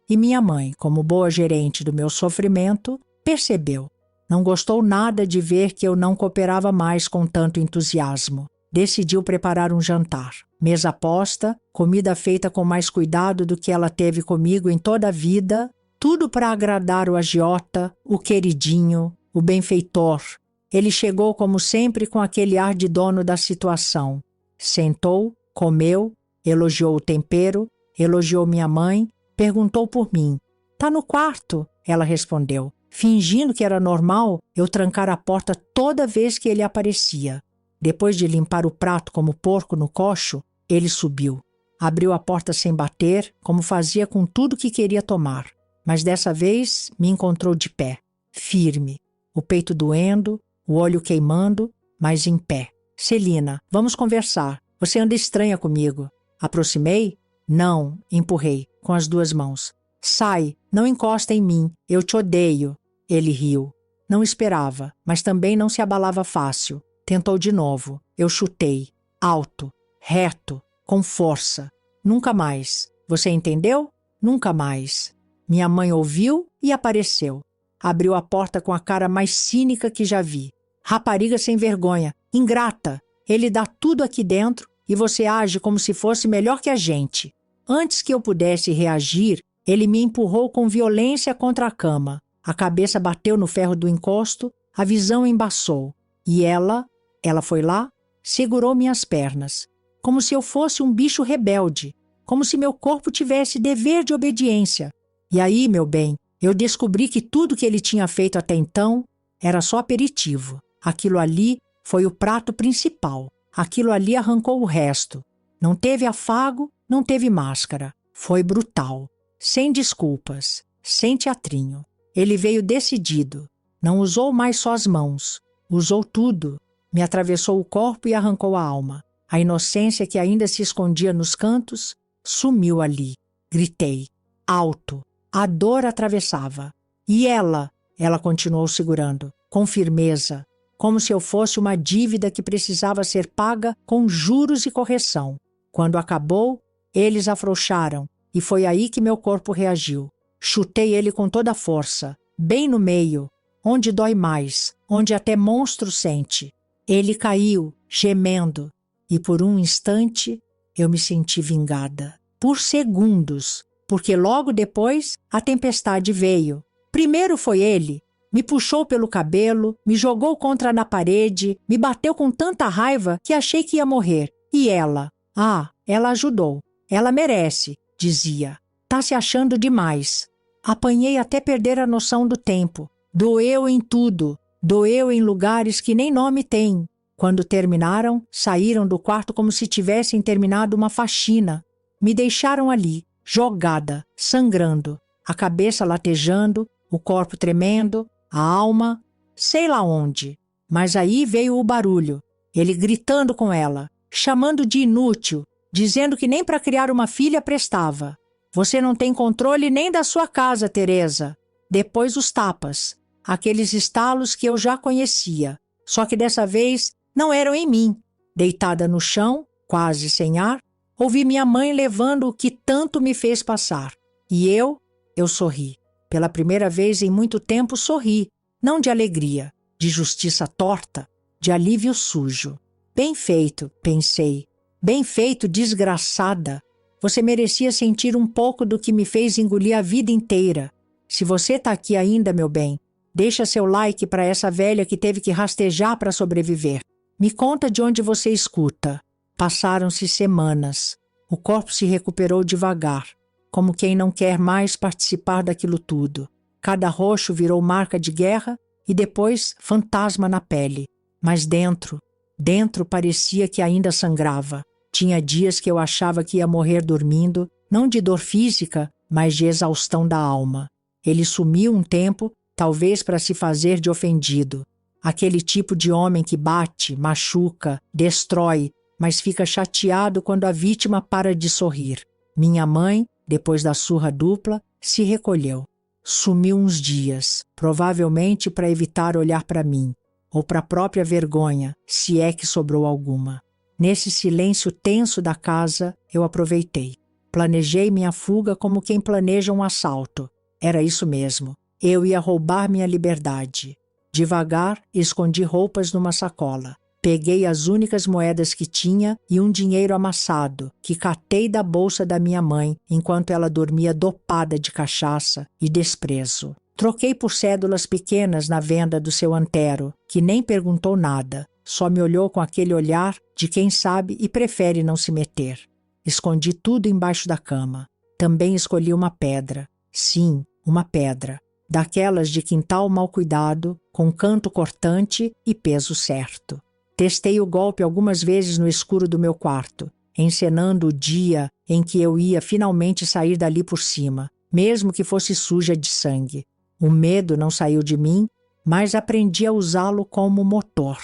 E minha mãe, como boa gerente do meu sofrimento, percebeu. Não gostou nada de ver que eu não cooperava mais com tanto entusiasmo. Decidiu preparar um jantar. Mesa posta, comida feita com mais cuidado do que ela teve comigo em toda a vida, tudo para agradar o agiota, o queridinho, o benfeitor. Ele chegou como sempre com aquele ar de dono da situação. Sentou, comeu, elogiou o tempero, elogiou minha mãe, perguntou por mim. Tá no quarto, ela respondeu, fingindo que era normal eu trancar a porta toda vez que ele aparecia. Depois de limpar o prato como porco no cocho, ele subiu. Abriu a porta sem bater, como fazia com tudo que queria tomar. Mas dessa vez me encontrou de pé, firme, o peito doendo, o olho queimando, mas em pé. Celina, vamos conversar. Você anda estranha comigo. Aproximei? Não, empurrei, com as duas mãos. Sai, não encosta em mim, eu te odeio. Ele riu. Não esperava, mas também não se abalava fácil. Tentou de novo. Eu chutei. Alto, reto, com força. Nunca mais. Você entendeu? Nunca mais. Minha mãe ouviu e apareceu. Abriu a porta com a cara mais cínica que já vi. Rapariga sem vergonha. Ingrata. Ele dá tudo aqui dentro e você age como se fosse melhor que a gente. Antes que eu pudesse reagir, ele me empurrou com violência contra a cama. A cabeça bateu no ferro do encosto, a visão embaçou. E ela foi lá, segurou minhas pernas, como se eu fosse um bicho rebelde, como se meu corpo tivesse dever de obediência. E aí, meu bem, eu descobri que tudo que ele tinha feito até então era só aperitivo. Aquilo ali foi o prato principal. Aquilo ali arrancou o resto. Não teve afago, não teve máscara. Foi brutal. Sem desculpas, sem teatrinho. Ele veio decidido. Não usou mais só as mãos. Usou tudo. Me atravessou o corpo e arrancou a alma. A inocência que ainda se escondia nos cantos sumiu ali. Gritei. Alto. A dor atravessava. E ela continuou segurando, com firmeza. como se eu fosse uma dívida que precisava ser paga com juros e correção. Quando acabou, eles afrouxaram, e foi aí que meu corpo reagiu. Chutei ele com toda a força, bem no meio, onde dói mais, onde até monstro sente. Ele caiu, gemendo, e por um instante eu me senti vingada. Por segundos, porque logo depois a tempestade veio. Primeiro foi ele. Me puxou pelo cabelo, me jogou contra na parede, me bateu com tanta raiva que achei que ia morrer. E ela? Ah, ela ajudou. Ela merece, dizia. Tá se achando demais. Apanhei até perder a noção do tempo. Doeu em tudo. Doeu em lugares que nem nome têm. Quando terminaram, saíram do quarto como se tivessem terminado uma faxina. Me deixaram ali, jogada, sangrando, a cabeça latejando, o corpo tremendo, a alma, sei lá onde. Mas aí veio o barulho, ele gritando com ela, chamando de inútil, dizendo que nem para criar uma filha prestava. Você não tem controle nem da sua casa, Teresa. Depois os tapas, aqueles estalos que eu já conhecia, só que dessa vez não eram em mim. Deitada no chão, quase sem ar, ouvi minha mãe levando o que tanto me fez passar. E eu sorri. Pela primeira vez em muito tempo sorri, não de alegria, de justiça torta, de alívio sujo. Bem feito, pensei. Bem feito, desgraçada. Você merecia sentir um pouco do que me fez engolir a vida inteira. Se você tá aqui ainda, meu bem, deixa seu like para essa velha que teve que rastejar para sobreviver. Me conta de onde você escuta. Passaram-se semanas. O corpo se recuperou devagar, como quem não quer mais participar daquilo tudo. Cada roxo virou marca de guerra e depois fantasma na pele. Mas dentro parecia que ainda sangrava. Tinha dias que eu achava que ia morrer dormindo, não de dor física, mas de exaustão da alma. Ele sumiu um tempo, talvez para se fazer de ofendido. Aquele tipo de homem que bate, machuca, destrói, mas fica chateado quando a vítima para de sorrir. Minha mãe, depois da surra dupla, se recolheu. Sumiu uns dias, provavelmente para evitar olhar para mim, ou para a própria vergonha, se é que sobrou alguma. Nesse silêncio tenso da casa, eu aproveitei. Planejei minha fuga como quem planeja um assalto. Era isso mesmo. Eu ia roubar minha liberdade. Devagar, escondi roupas numa sacola. Peguei as únicas moedas que tinha e um dinheiro amassado, que catei da bolsa da minha mãe enquanto ela dormia dopada de cachaça e desprezo. Troquei por cédulas pequenas na venda do seu antero, que nem perguntou nada, só me olhou com aquele olhar de quem sabe e prefere não se meter. Escondi tudo embaixo da cama. Também escolhi uma pedra. Sim, uma pedra. Daquelas de quintal mal cuidado, com canto cortante e peso certo. Testei o golpe algumas vezes no escuro do meu quarto, encenando o dia em que eu ia finalmente sair dali por cima, mesmo que fosse suja de sangue. O medo não saiu de mim, mas aprendi a usá-lo como motor.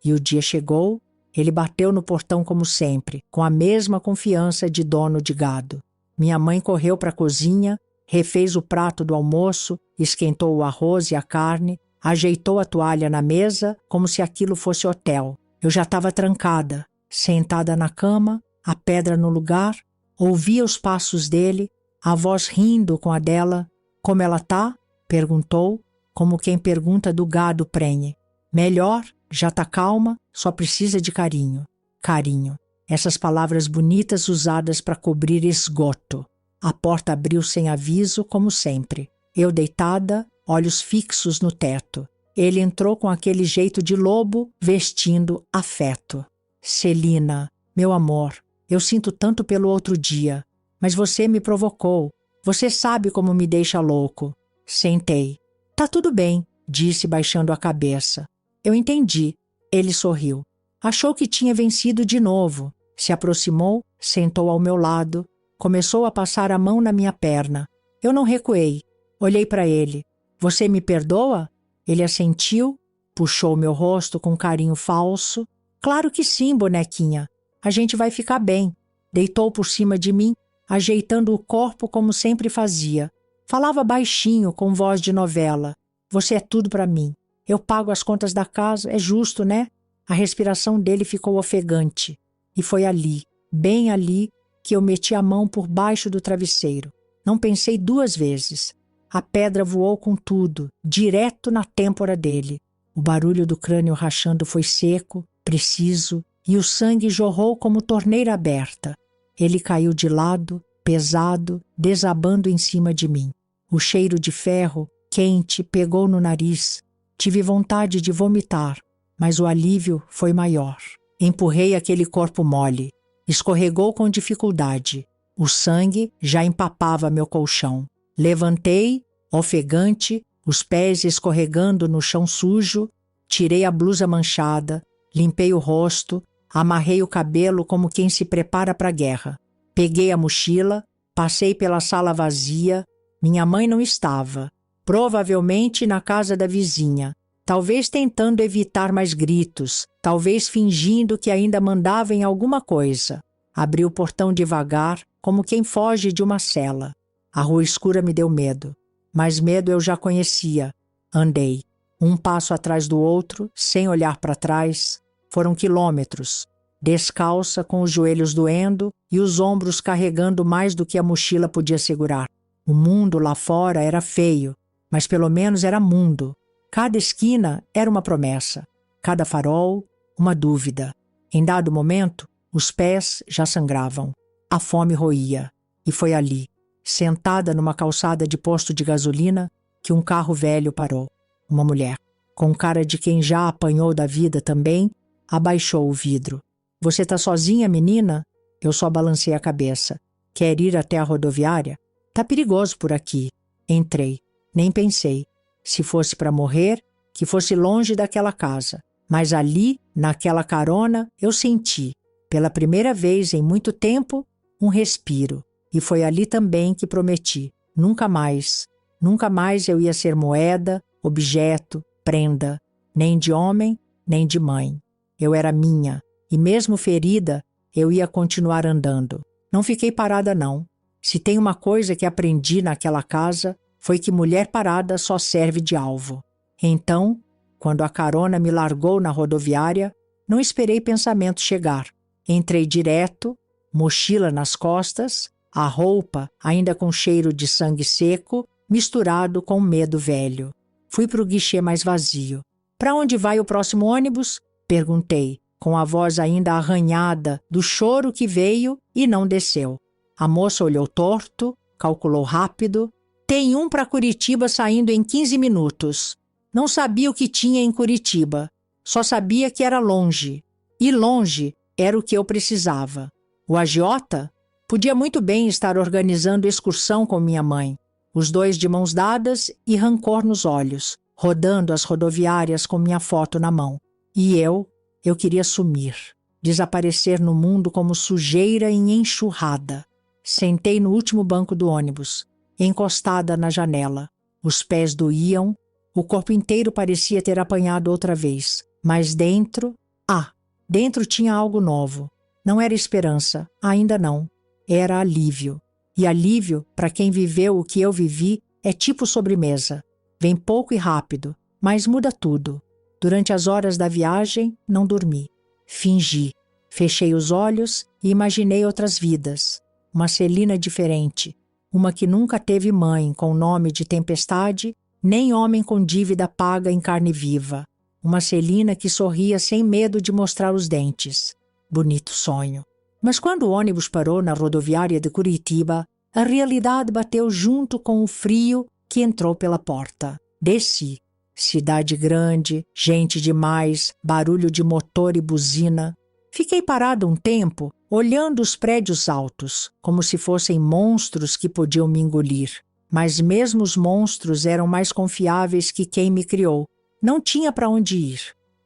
E o dia chegou, ele bateu no portão como sempre, com a mesma confiança de dono de gado. Minha mãe correu para a cozinha, refez o prato do almoço, esquentou o arroz e a carne, ajeitou a toalha na mesa como se aquilo fosse hotel. Eu já estava trancada, sentada na cama, a pedra no lugar, ouvia os passos dele, a voz rindo com a dela. Como ela tá? Perguntou, como quem pergunta do gado prenhe. Melhor, já tá calma, só precisa de carinho. Carinho. Essas palavras bonitas usadas para cobrir esgoto. A porta abriu sem aviso, como sempre. Eu deitada, olhos fixos no teto. Ele entrou com aquele jeito de lobo, vestindo afeto. Celina, meu amor, eu sinto tanto pelo outro dia, mas você me provocou. Você sabe como me deixa louco. Sentei. Tá tudo bem, disse baixando a cabeça. Eu entendi. Ele sorriu. Achou que tinha vencido de novo. Se aproximou, sentou ao meu lado, começou a passar a mão na minha perna. Eu não recuei. Olhei para ele. Você me perdoa? Ele assentiu, puxou meu rosto com carinho falso. Claro que sim, bonequinha. A gente vai ficar bem. Deitou por cima de mim, ajeitando o corpo como sempre fazia. Falava baixinho, com voz de novela. Você é tudo para mim. Eu pago as contas da casa, é justo, né? A respiração dele ficou ofegante. E foi ali, bem ali, que eu meti a mão por baixo do travesseiro. Não pensei 2 vezes. A pedra voou com tudo, direto na têmpora dele. O barulho do crânio rachando foi seco, preciso, e o sangue jorrou como torneira aberta. Ele caiu de lado, pesado, desabando em cima de mim. O cheiro de ferro, quente, pegou no nariz. Tive vontade de vomitar, mas o alívio foi maior. Empurrei aquele corpo mole. Escorregou com dificuldade. O sangue já empapava meu colchão. Levantei, ofegante, os pés escorregando no chão sujo, tirei a blusa manchada, limpei o rosto, amarrei o cabelo como quem se prepara para a guerra. Peguei a mochila, passei pela sala vazia. Minha mãe não estava. Provavelmente na casa da vizinha. Talvez tentando evitar mais gritos, talvez fingindo que ainda mandava em alguma coisa. Abri o portão devagar, como quem foge de uma cela. A rua escura me deu medo, mas medo eu já conhecia. Andei, um passo atrás do outro, sem olhar para trás. Foram quilômetros, descalça, com os joelhos doendo e os ombros carregando mais do que a mochila podia segurar. O mundo lá fora era feio, mas pelo menos era mundo. Cada esquina era uma promessa, cada farol, uma dúvida. Em dado momento, os pés já sangravam. A fome roía. E foi ali, sentada numa calçada de posto de gasolina, que um carro velho parou. Uma mulher, com cara de quem já apanhou da vida também, abaixou o vidro. Você tá sozinha, menina? Eu só balancei a cabeça. Quer ir até a rodoviária? Tá perigoso por aqui. Entrei. Nem pensei. Se fosse para morrer, que fosse longe daquela casa. Mas ali, naquela carona, eu senti, pela primeira vez em muito tempo, um respiro. E foi ali também que prometi. Nunca mais eu ia ser moeda, objeto, prenda. Nem de homem, nem de mãe. Eu era minha. E mesmo ferida, eu ia continuar andando. Não fiquei parada, não. Se tem uma coisa que aprendi naquela casa, foi que mulher parada só serve de alvo. Então, quando a carona me largou na rodoviária, não esperei pensamento chegar. Entrei direto, mochila nas costas, a roupa ainda com cheiro de sangue seco, misturado com medo velho. Fui para o guichê mais vazio. Para onde vai o próximo ônibus? Perguntei, com a voz ainda arranhada do choro que veio e não desceu. A moça olhou torto, calculou rápido. Tem um para Curitiba saindo em 15 minutos. Não sabia o que tinha em Curitiba. Só sabia que era longe. E longe era o que eu precisava. O agiota podia muito bem estar organizando excursão com minha mãe. Os dois de mãos dadas e rancor nos olhos, rodando as rodoviárias com minha foto na mão. E eu queria sumir. Desaparecer no mundo como sujeira em enxurrada. Sentei no último banco do ônibus, encostada na janela. Os pés doíam, o corpo inteiro parecia ter apanhado outra vez. Mas dentro tinha algo novo. Não era esperança, ainda não. Era alívio. E alívio, para quem viveu o que eu vivi, é tipo sobremesa. Vem pouco e rápido, mas muda tudo. Durante as horas da viagem, não dormi. Fingi. Fechei os olhos e imaginei outras vidas. Uma Celina diferente. Uma que nunca teve mãe com nome de tempestade, nem homem com dívida paga em carne viva. Uma Celina que sorria sem medo de mostrar os dentes. Bonito sonho. Mas quando o ônibus parou na rodoviária de Curitiba, a realidade bateu junto com o frio que entrou pela porta. Desci. Cidade grande, gente demais, barulho de motor e buzina. Fiquei parada um tempo, olhando os prédios altos, como se fossem monstros que podiam me engolir. Mas mesmo os monstros eram mais confiáveis que quem me criou. Não tinha para onde ir,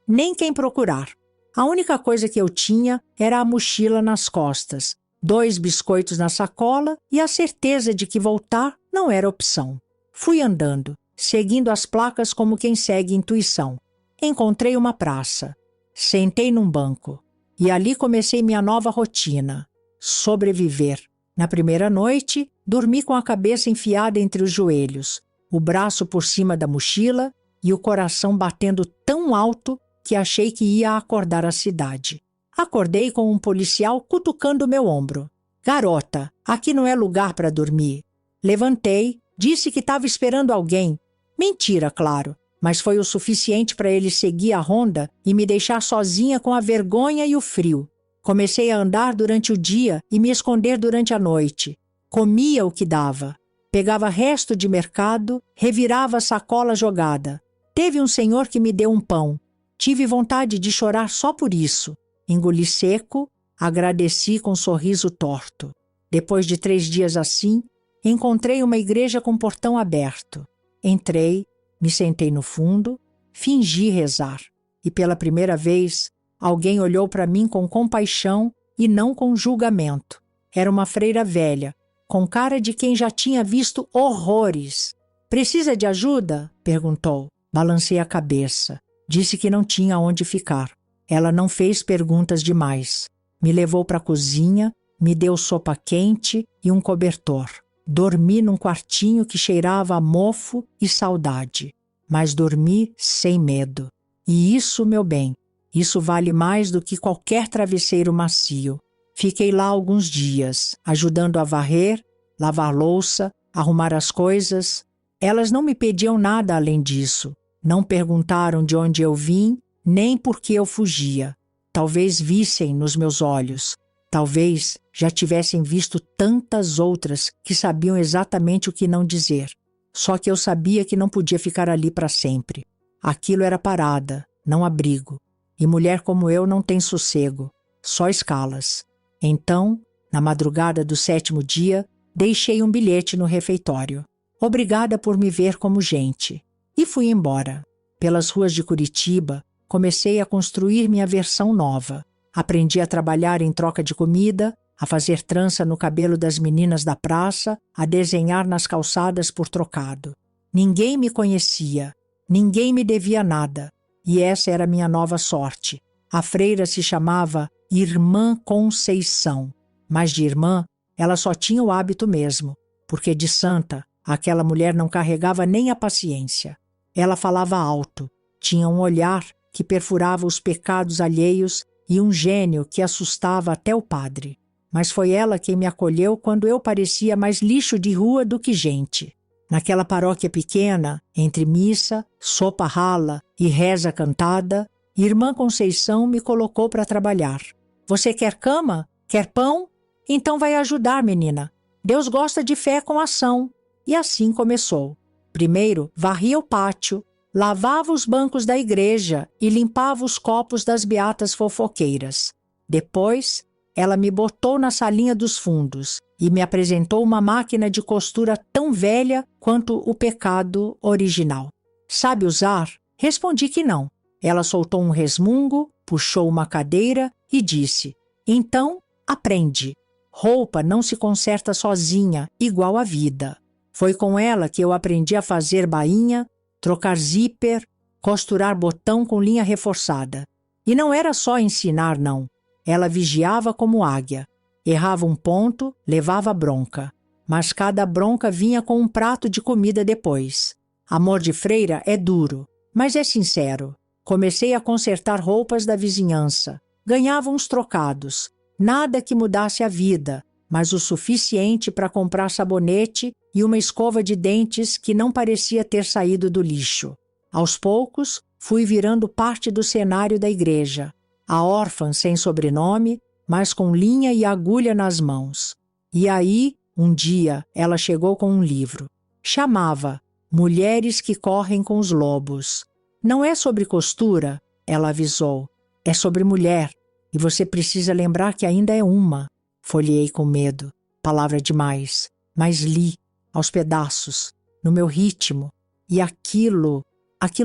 nem quem procurar. A única coisa que eu tinha era a mochila nas costas, 2 biscoitos na sacola e a certeza de que voltar não era opção. Fui andando, seguindo as placas como quem segue intuição. Encontrei uma praça. Sentei num banco. E ali comecei minha nova rotina. Sobreviver. Na primeira noite, dormi com a cabeça enfiada entre os joelhos, o braço por cima da mochila e o coração batendo tão alto que achei que ia acordar a cidade. Acordei com um policial cutucando meu ombro. Garota, aqui não é lugar para dormir. Levantei, disse que estava esperando alguém. Mentira, claro, mas foi o suficiente para ele seguir a ronda e me deixar sozinha com a vergonha e o frio. Comecei a andar durante o dia e me esconder durante a noite. Comia o que dava. Pegava resto de mercado, revirava a sacola jogada. Teve um senhor que me deu um pão. Tive vontade de chorar só por isso. Engoli seco, agradeci com um sorriso torto. Depois de 3 dias assim, encontrei uma igreja com portão aberto. Entrei, me sentei no fundo, fingi rezar. E pela primeira vez, alguém olhou para mim com compaixão e não com julgamento. Era uma freira velha, com cara de quem já tinha visto horrores. Precisa de ajuda? Perguntou. Balancei a cabeça. Disse que não tinha onde ficar. Ela não fez perguntas demais. Me levou para a cozinha, me deu sopa quente e um cobertor. Dormi num quartinho que cheirava a mofo e saudade. Mas dormi sem medo. E isso, meu bem, isso vale mais do que qualquer travesseiro macio. Fiquei lá alguns dias, ajudando a varrer, lavar louça, arrumar as coisas. Elas não me pediam nada além disso. Não perguntaram de onde eu vim, nem por que eu fugia. Talvez vissem nos meus olhos. Talvez já tivessem visto tantas outras que sabiam exatamente o que não dizer. Só que eu sabia que não podia ficar ali para sempre. Aquilo era parada, não abrigo. E mulher como eu não tem sossego, só escalas. Então, na madrugada do 7º dia, deixei um bilhete no refeitório. Obrigada por me ver como gente. E fui embora. Pelas ruas de Curitiba, comecei a construir minha versão nova. Aprendi a trabalhar em troca de comida, a fazer trança no cabelo das meninas da praça, a desenhar nas calçadas por trocado. Ninguém me conhecia, ninguém me devia nada. E essa era a minha nova sorte. A freira se chamava Irmã Conceição. Mas de irmã, ela só tinha o hábito mesmo, porque de santa, aquela mulher não carregava nem a paciência. Ela falava alto, tinha um olhar que perfurava os pecados alheios e um gênio que assustava até o padre. Mas foi ela quem me acolheu quando eu parecia mais lixo de rua do que gente. Naquela paróquia pequena, entre missa, sopa rala e reza cantada, Irmã Conceição me colocou para trabalhar. Você quer cama? Quer pão? Então vai ajudar, menina. Deus gosta de fé com ação. E assim começou. Primeiro, varria o pátio, lavava os bancos da igreja e limpava os copos das beatas fofoqueiras. Depois, ela me botou na salinha dos fundos e me apresentou uma máquina de costura tão velha quanto o pecado original. Sabe usar? Respondi que não. Ela soltou um resmungo, puxou uma cadeira e disse: então, aprende. Roupa não se conserta sozinha, igual a vida. Foi com ela que eu aprendi a fazer bainha, trocar zíper, costurar botão com linha reforçada. E não era só ensinar, não. Ela vigiava como águia. Errava um ponto, levava bronca. Mas cada bronca vinha com um prato de comida depois. Amor de freira é duro, mas é sincero. Comecei a consertar roupas da vizinhança. Ganhava uns trocados. Nada que mudasse a vida, mas o suficiente para comprar sabonete e uma escova de dentes que não parecia ter saído do lixo. Aos poucos, fui virando parte do cenário da igreja. A órfã sem sobrenome, mas com linha e agulha nas mãos. E aí, um dia, ela chegou com um livro. Chamava Mulheres que Correm com os Lobos. Não é sobre costura, ela avisou. É sobre mulher. E você precisa lembrar que ainda é uma. Folheei com medo. Palavra demais. Mas li, aos pedaços, no meu ritmo. E aquilo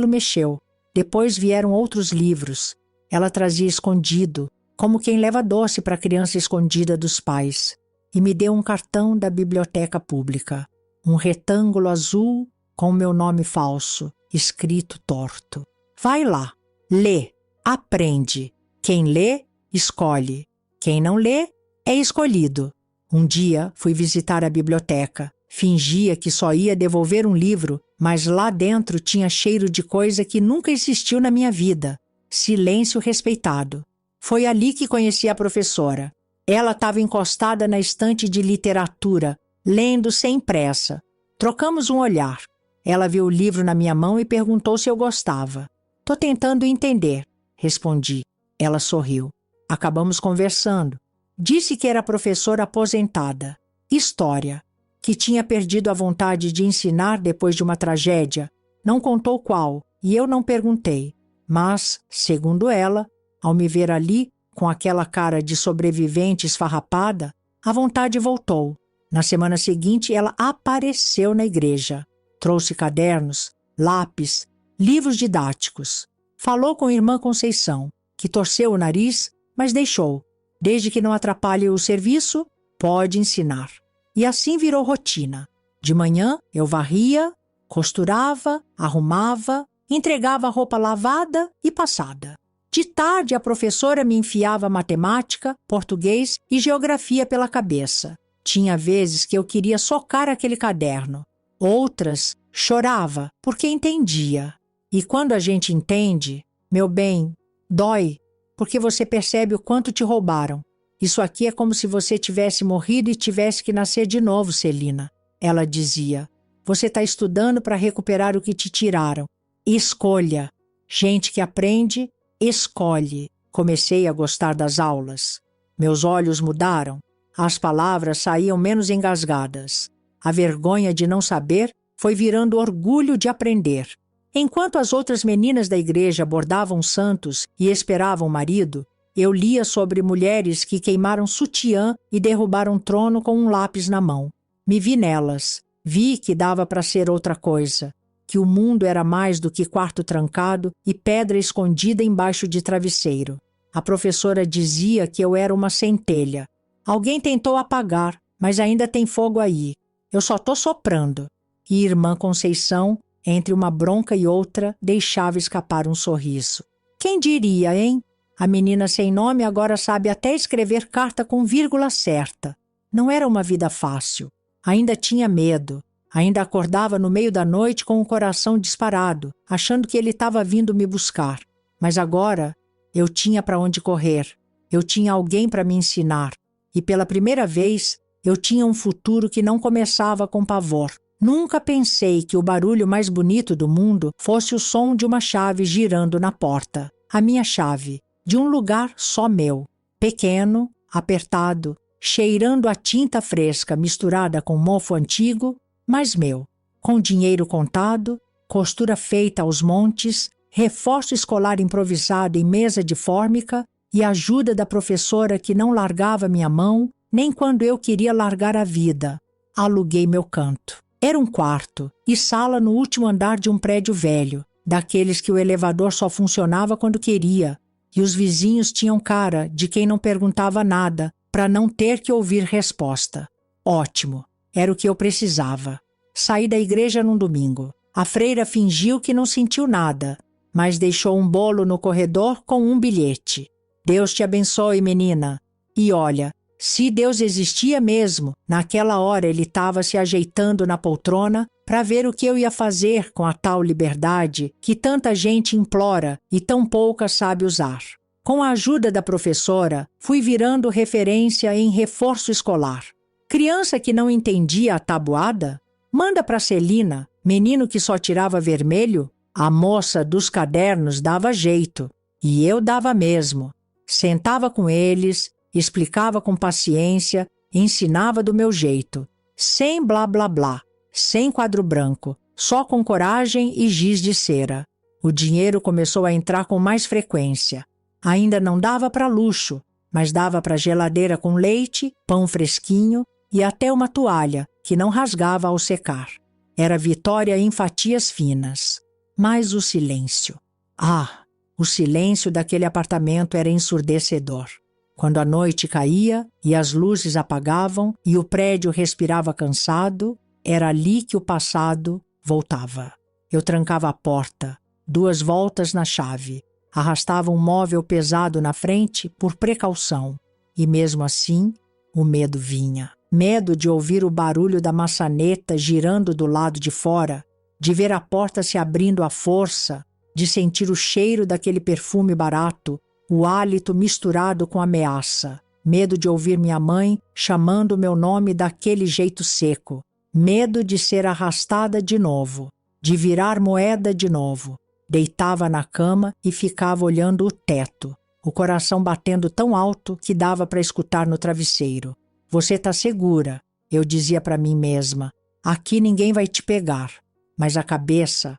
mexeu. Depois vieram outros livros. Ela trazia escondido, como quem leva doce para a criança escondida dos pais. E me deu um cartão da biblioteca pública. Um retângulo azul com o meu nome falso, escrito torto. Vai lá, lê, aprende. Quem lê, escolhe. Quem não lê, é escolhido. Um dia fui visitar a biblioteca. Fingia que só ia devolver um livro, mas lá dentro tinha cheiro de coisa que nunca existiu na minha vida. Silêncio respeitado. Foi ali que conheci a professora. Ela estava encostada na estante de literatura, lendo sem pressa. Trocamos um olhar. Ela viu o livro na minha mão e perguntou se eu gostava. "Tô tentando entender", respondi. Ela sorriu. Acabamos conversando. Disse que era professora aposentada. História. Que tinha perdido a vontade de ensinar depois de uma tragédia. Não contou qual, e eu não perguntei. Mas, segundo ela, ao me ver ali, com aquela cara de sobrevivente esfarrapada, a vontade voltou. Na semana seguinte, ela apareceu na igreja. Trouxe cadernos, lápis, livros didáticos. Falou com a irmã Conceição, que torceu o nariz, mas deixou. Desde que não atrapalhe o serviço, pode ensinar. E assim virou rotina. De manhã, eu varria, costurava, arrumava, entregava a roupa lavada e passada. De tarde, a professora me enfiava matemática, português e geografia pela cabeça. Tinha vezes que eu queria socar aquele caderno. Outras, chorava, porque entendia. E quando a gente entende, meu bem, dói, porque você percebe o quanto te roubaram. Isso aqui é como se você tivesse morrido e tivesse que nascer de novo, Celina. Ela dizia, você está estudando para recuperar o que te tiraram. Escolha. Gente que aprende, escolhe. Comecei a gostar das aulas. Meus olhos mudaram. As palavras saíam menos engasgadas. A vergonha de não saber foi virando orgulho de aprender. Enquanto as outras meninas da igreja bordavam santos e esperavam o marido, eu lia sobre mulheres que queimaram sutiã e derrubaram trono com um lápis na mão. Me vi nelas. Vi que dava para ser outra coisa. Que o mundo era mais do que quarto trancado e pedra escondida embaixo de travesseiro. A professora dizia que eu era uma centelha. Alguém tentou apagar, mas ainda tem fogo aí. Eu só tô soprando. E irmã Conceição, entre uma bronca e outra, deixava escapar um sorriso. Quem diria, hein? A menina sem nome agora sabe até escrever carta com vírgula certa. Não era uma vida fácil. Ainda tinha medo. Ainda acordava no meio da noite com o coração disparado, achando que ele estava vindo me buscar. Mas agora eu tinha para onde correr. Eu tinha alguém para me ensinar. E pela primeira vez eu tinha um futuro que não começava com pavor. Nunca pensei que o barulho mais bonito do mundo fosse o som de uma chave girando na porta. A minha chave. De um lugar só meu, pequeno, apertado, cheirando a tinta fresca misturada com mofo antigo, mas meu, com dinheiro contado, costura feita aos montes, reforço escolar improvisado em mesa de fórmica e ajuda da professora que não largava minha mão, nem quando eu queria largar a vida. Aluguei meu canto. Era um quarto e sala no último andar de um prédio velho, daqueles que o elevador só funcionava quando queria. E os vizinhos tinham cara de quem não perguntava nada, para não ter que ouvir resposta. Ótimo, era o que eu precisava. Saí da igreja num domingo. A freira fingiu que não sentiu nada, mas deixou um bolo no corredor com um bilhete. Deus te abençoe, menina. E olha, se Deus existia mesmo, naquela hora ele estava se ajeitando na poltrona para ver o que eu ia fazer com a tal liberdade que tanta gente implora e tão pouca sabe usar. Com a ajuda da professora, fui virando referência em reforço escolar. Criança que não entendia a tabuada? Manda para Celina, menino que só tirava vermelho? A moça dos cadernos dava jeito, e eu dava mesmo. Sentava com eles, explicava com paciência, ensinava do meu jeito, sem blá blá blá. Sem quadro branco, só com coragem e giz de cera. O dinheiro começou a entrar com mais frequência. Ainda não dava para luxo, mas dava para geladeira com leite, pão fresquinho e até uma toalha, que não rasgava ao secar. Era vitória em fatias finas. Mas o silêncio. Ah, o silêncio daquele apartamento era ensurdecedor. Quando a noite caía e as luzes apagavam e o prédio respirava cansado, era ali que o passado voltava. Eu trancava a porta, 2 voltas na chave, arrastava um móvel pesado na frente por precaução, e mesmo assim o medo vinha. Medo de ouvir o barulho da maçaneta girando do lado de fora, de ver a porta se abrindo à força, de sentir o cheiro daquele perfume barato, o hálito misturado com ameaça. Medo de ouvir minha mãe chamando meu nome daquele jeito seco. Medo de ser arrastada de novo, de virar moeda de novo. Deitava na cama e ficava olhando o teto, o coração batendo tão alto que dava para escutar no travesseiro. Você tá segura, eu dizia para mim mesma. Aqui ninguém vai te pegar. Mas a cabeça,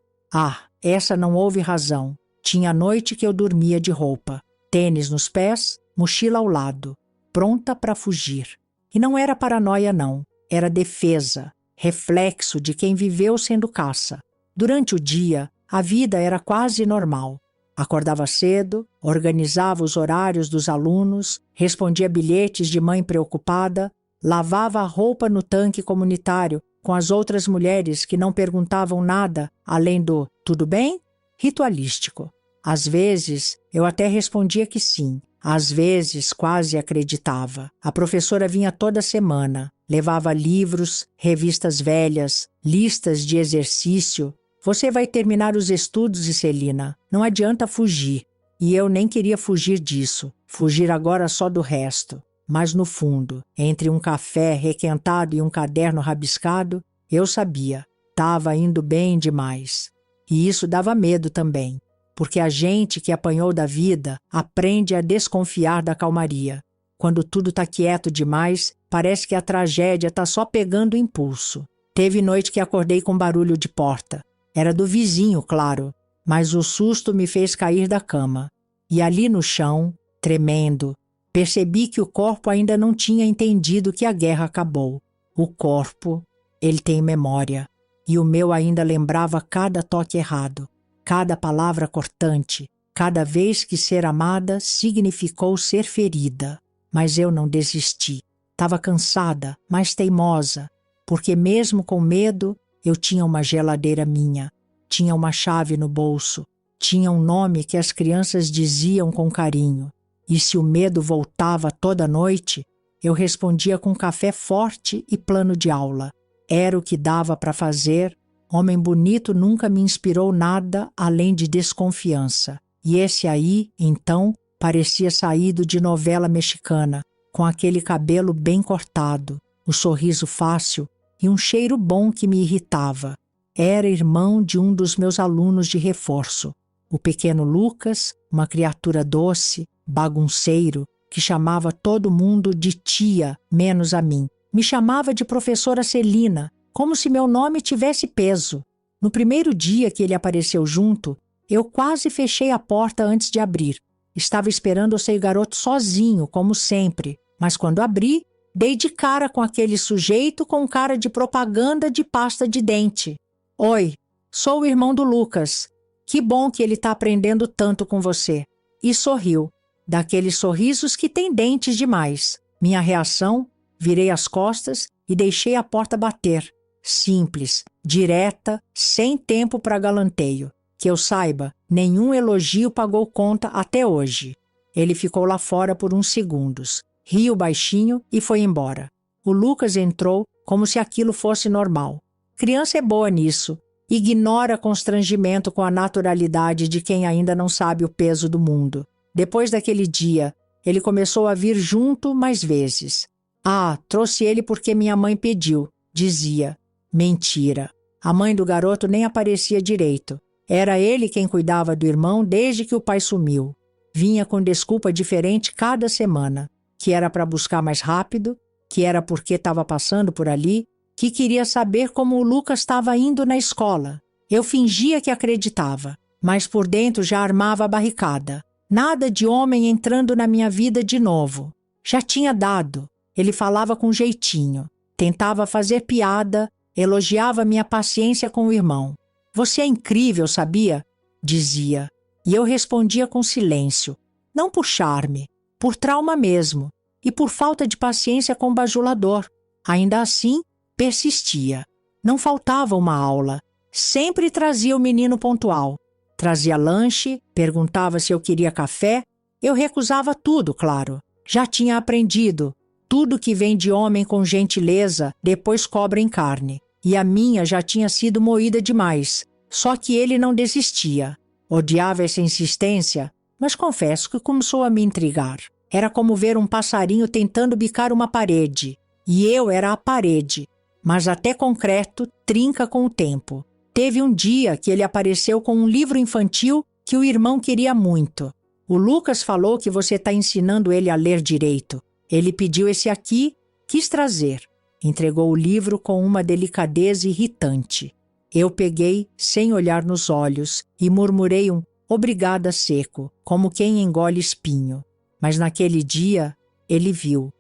essa não houve razão. Tinha noite que eu dormia de roupa, tênis nos pés, mochila ao lado, pronta para fugir. E não era paranoia não, era defesa, reflexo de quem viveu sendo caça. Durante o dia, a vida era quase normal. Acordava cedo, organizava os horários dos alunos, respondia bilhetes de mãe preocupada, lavava a roupa no tanque comunitário com as outras mulheres que não perguntavam nada além do "tudo bem?" ritualístico. Às vezes, eu até respondia que sim. Às vezes, quase acreditava. A professora vinha toda semana, levava livros, revistas velhas, listas de exercício. Você vai terminar os estudos, Celina. Não adianta fugir. E eu nem queria fugir disso. Fugir agora só do resto. Mas no fundo, entre um café requentado e um caderno rabiscado, eu sabia. Estava indo bem demais. E isso dava medo também. Porque a gente que apanhou da vida aprende a desconfiar da calmaria. Quando tudo está quieto demais, parece que a tragédia está só pegando impulso. Teve noite que acordei com barulho de porta. Era do vizinho, claro, mas o susto me fez cair da cama. E ali no chão, tremendo, percebi que o corpo ainda não tinha entendido que a guerra acabou. O corpo, ele tem memória, e o meu ainda lembrava cada toque errado, cada palavra cortante, cada vez que ser amada significou ser ferida. Mas eu não desisti. Estava cansada, mas teimosa, porque mesmo com medo, eu tinha uma geladeira minha, tinha uma chave no bolso, tinha um nome que as crianças diziam com carinho. E se o medo voltava toda noite, eu respondia com café forte e plano de aula. Era o que dava para fazer. Homem bonito nunca me inspirou nada além de desconfiança. E esse aí, então, parecia saído de novela mexicana, com aquele cabelo bem cortado, o sorriso fácil e um cheiro bom que me irritava. Era irmão de um dos meus alunos de reforço, o pequeno Lucas, uma criatura doce, bagunceiro, que chamava todo mundo de tia, menos a mim. Me chamava de professora Celina, como se meu nome tivesse peso. No primeiro dia que ele apareceu junto, eu quase fechei a porta antes de abrir. Estava esperando o seu garoto sozinho, como sempre, mas quando abri, dei de cara com aquele sujeito com cara de propaganda de pasta de dente. Oi, sou o irmão do Lucas. Que bom que ele está aprendendo tanto com você. E sorriu, daqueles sorrisos que têm dentes demais. Minha reação, virei as costas e deixei a porta bater. Simples, direta, sem tempo para galanteio. Que eu saiba, nenhum elogio pagou conta até hoje. Ele ficou lá fora por uns segundos. Riu baixinho e foi embora. O Lucas entrou como se aquilo fosse normal. Criança é boa nisso. Ignora constrangimento com a naturalidade de quem ainda não sabe o peso do mundo. Depois daquele dia, ele começou a vir junto mais vezes. Trouxe ele porque minha mãe pediu, dizia. Mentira. A mãe do garoto nem aparecia direito. Era ele quem cuidava do irmão desde que o pai sumiu. Vinha com desculpa diferente cada semana. Que era para buscar mais rápido, que era porque estava passando por ali, que queria saber como o Lucas estava indo na escola. Eu fingia que acreditava, mas por dentro já armava a barricada. Nada de homem entrando na minha vida de novo. Já tinha dado. Ele falava com jeitinho, tentava fazer piada, elogiava minha paciência com o irmão. Você é incrível, sabia? Dizia. E eu respondia com silêncio. Não por charme, por trauma mesmo, e por falta de paciência com o bajulador. Ainda assim, persistia. Não faltava uma aula. Sempre trazia o menino pontual. Trazia lanche, perguntava se eu queria café. Eu recusava tudo, claro. Já tinha aprendido. Tudo que vem de homem com gentileza, depois cobra em carne. E a minha já tinha sido moída demais. Só que ele não desistia. Odiava essa insistência, mas confesso que começou a me intrigar. Era como ver um passarinho tentando bicar uma parede. E eu era a parede. Mas até concreto trinca com o tempo. Teve um dia que ele apareceu com um livro infantil que o irmão queria muito. O Lucas falou que você está ensinando ele a ler direito. Ele pediu esse aqui, quis trazer. Entregou o livro com uma delicadeza irritante. Eu peguei sem olhar nos olhos e murmurei um obrigada seco, como quem engole espinho. Mas naquele dia ele viu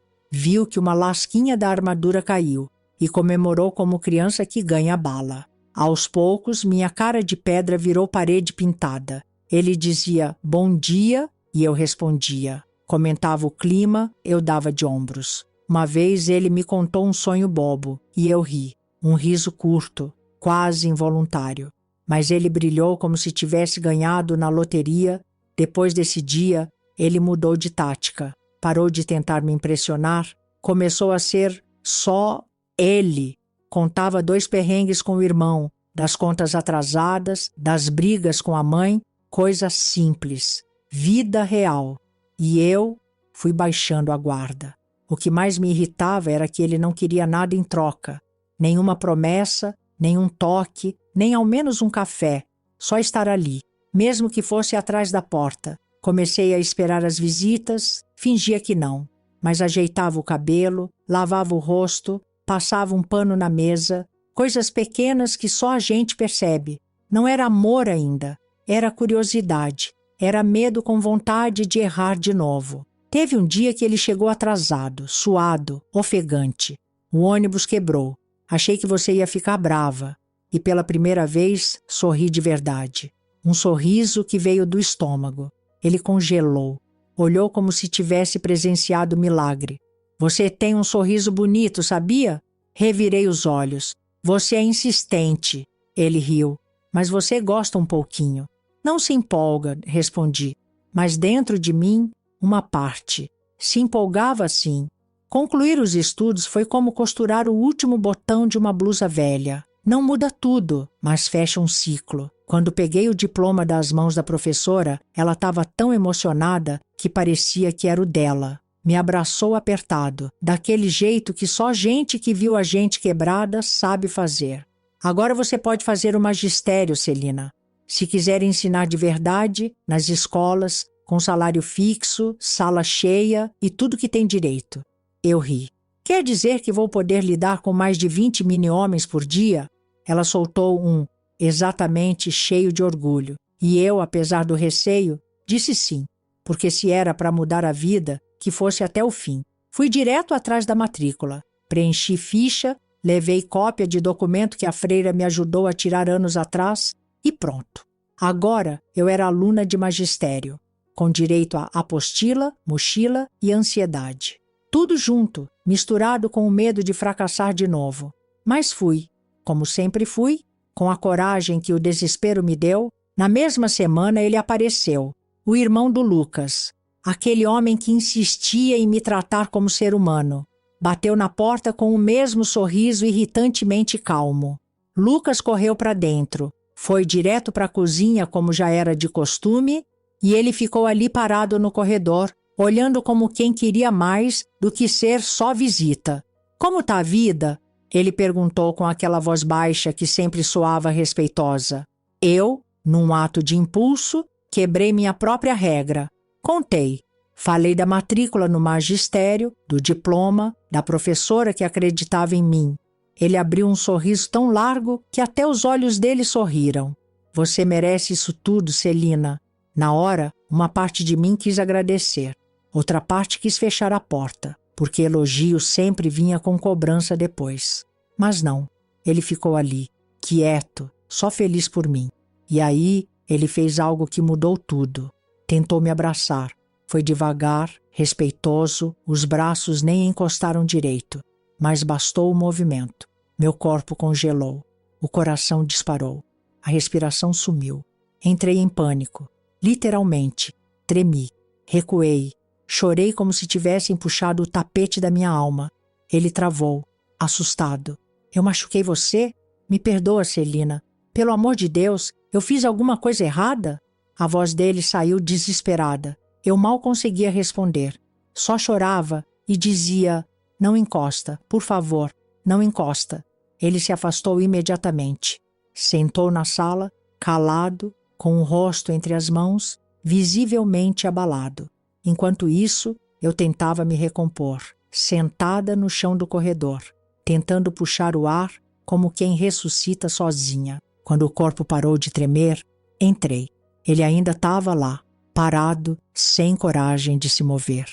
que uma lasquinha da armadura caiu e comemorou como criança que ganha bala. Aos poucos, minha cara de pedra virou parede pintada. Ele dizia bom dia e eu respondia. Comentava o clima, eu dava de ombros. Uma vez ele me contou um sonho bobo e eu ri. Um riso curto, quase involuntário. Mas ele brilhou como se tivesse ganhado na loteria. Depois desse dia, ele mudou de tática. Parou de tentar me impressionar. Começou a ser só ele. Contava 2 perrengues com o irmão, das contas atrasadas, das brigas com a mãe, coisas simples, vida real. E eu fui baixando a guarda. O que mais me irritava era que ele não queria nada em troca. Nenhuma promessa, nenhum toque, nem ao menos um café. Só estar ali, mesmo que fosse atrás da porta. Comecei a esperar as visitas, fingia que não. Mas ajeitava o cabelo, lavava o rosto, passava um pano na mesa, coisas pequenas que só a gente percebe. Não era amor ainda, era curiosidade, era medo com vontade de errar de novo. Teve um dia que ele chegou atrasado, suado, ofegante. O ônibus quebrou. Achei que você ia ficar brava. E pela primeira vez, sorri de verdade. Um sorriso que veio do estômago. Ele congelou. Olhou como se tivesse presenciado o milagre. Você tem um sorriso bonito, sabia? Revirei os olhos. Você é insistente. Ele riu. Mas você gosta um pouquinho. Não se empolga, respondi. Mas dentro de mim, uma parte. Se empolgava sim. Concluir os estudos foi como costurar o último botão de uma blusa velha. Não muda tudo, mas fecha um ciclo. Quando peguei o diploma das mãos da professora, ela estava tão emocionada que parecia que era o dela. Me abraçou apertado, daquele jeito que só gente que viu a gente quebrada sabe fazer. Agora você pode fazer o magistério, Celina. Se quiser ensinar de verdade, nas escolas, com salário fixo, sala cheia e tudo que tem direito. Eu ri. Quer dizer que vou poder lidar com mais de 20 mini-homens por dia? Ela soltou um exatamente cheio de orgulho. E eu, apesar do receio, disse sim, porque se era para mudar a vida, que fosse até o fim. Fui direto atrás da matrícula. Preenchi ficha, levei cópia de documento que a freira me ajudou a tirar anos atrás e pronto. Agora eu era aluna de magistério, com direito a apostila, mochila e ansiedade. Tudo junto, misturado com o medo de fracassar de novo. Mas fui, como sempre fui, com a coragem que o desespero me deu. Na mesma semana ele apareceu, o irmão do Lucas, aquele homem que insistia em me tratar como ser humano. Bateu na porta com o mesmo sorriso irritantemente calmo. Lucas correu para dentro, foi direto para a cozinha como já era de costume, e ele ficou ali parado no corredor, olhando como quem queria mais do que ser só visita. Como tá a vida? Ele perguntou com aquela voz baixa que sempre soava respeitosa. Eu, num ato de impulso, quebrei minha própria regra. Contei. Falei da matrícula no magistério, do diploma, da professora que acreditava em mim. Ele abriu um sorriso tão largo que até os olhos dele sorriram. Você merece isso tudo, Celina. Na hora, uma parte de mim quis agradecer. Outra parte quis fechar a porta, porque elogio sempre vinha com cobrança depois. Mas não, ele ficou ali, quieto, só feliz por mim. E aí, ele fez algo que mudou tudo. Tentou me abraçar. Foi devagar, respeitoso, os braços nem encostaram direito. Mas bastou o movimento. Meu corpo congelou. O coração disparou. A respiração sumiu. Entrei em pânico. Literalmente. Tremi. Recuei. Chorei como se tivessem puxado o tapete da minha alma. Ele travou, assustado. Eu machuquei você? Me perdoa, Celina. Pelo amor de Deus, eu fiz alguma coisa errada? A voz dele saiu desesperada. Eu mal conseguia responder. Só chorava e dizia: não encosta, por favor, não encosta. Ele se afastou imediatamente. Sentou na sala, calado, com o rosto entre as mãos, visivelmente abalado. Enquanto isso, eu tentava me recompor, sentada no chão do corredor, tentando puxar o ar como quem ressuscita sozinha. Quando o corpo parou de tremer, entrei. Ele ainda estava lá, parado, sem coragem de se mover.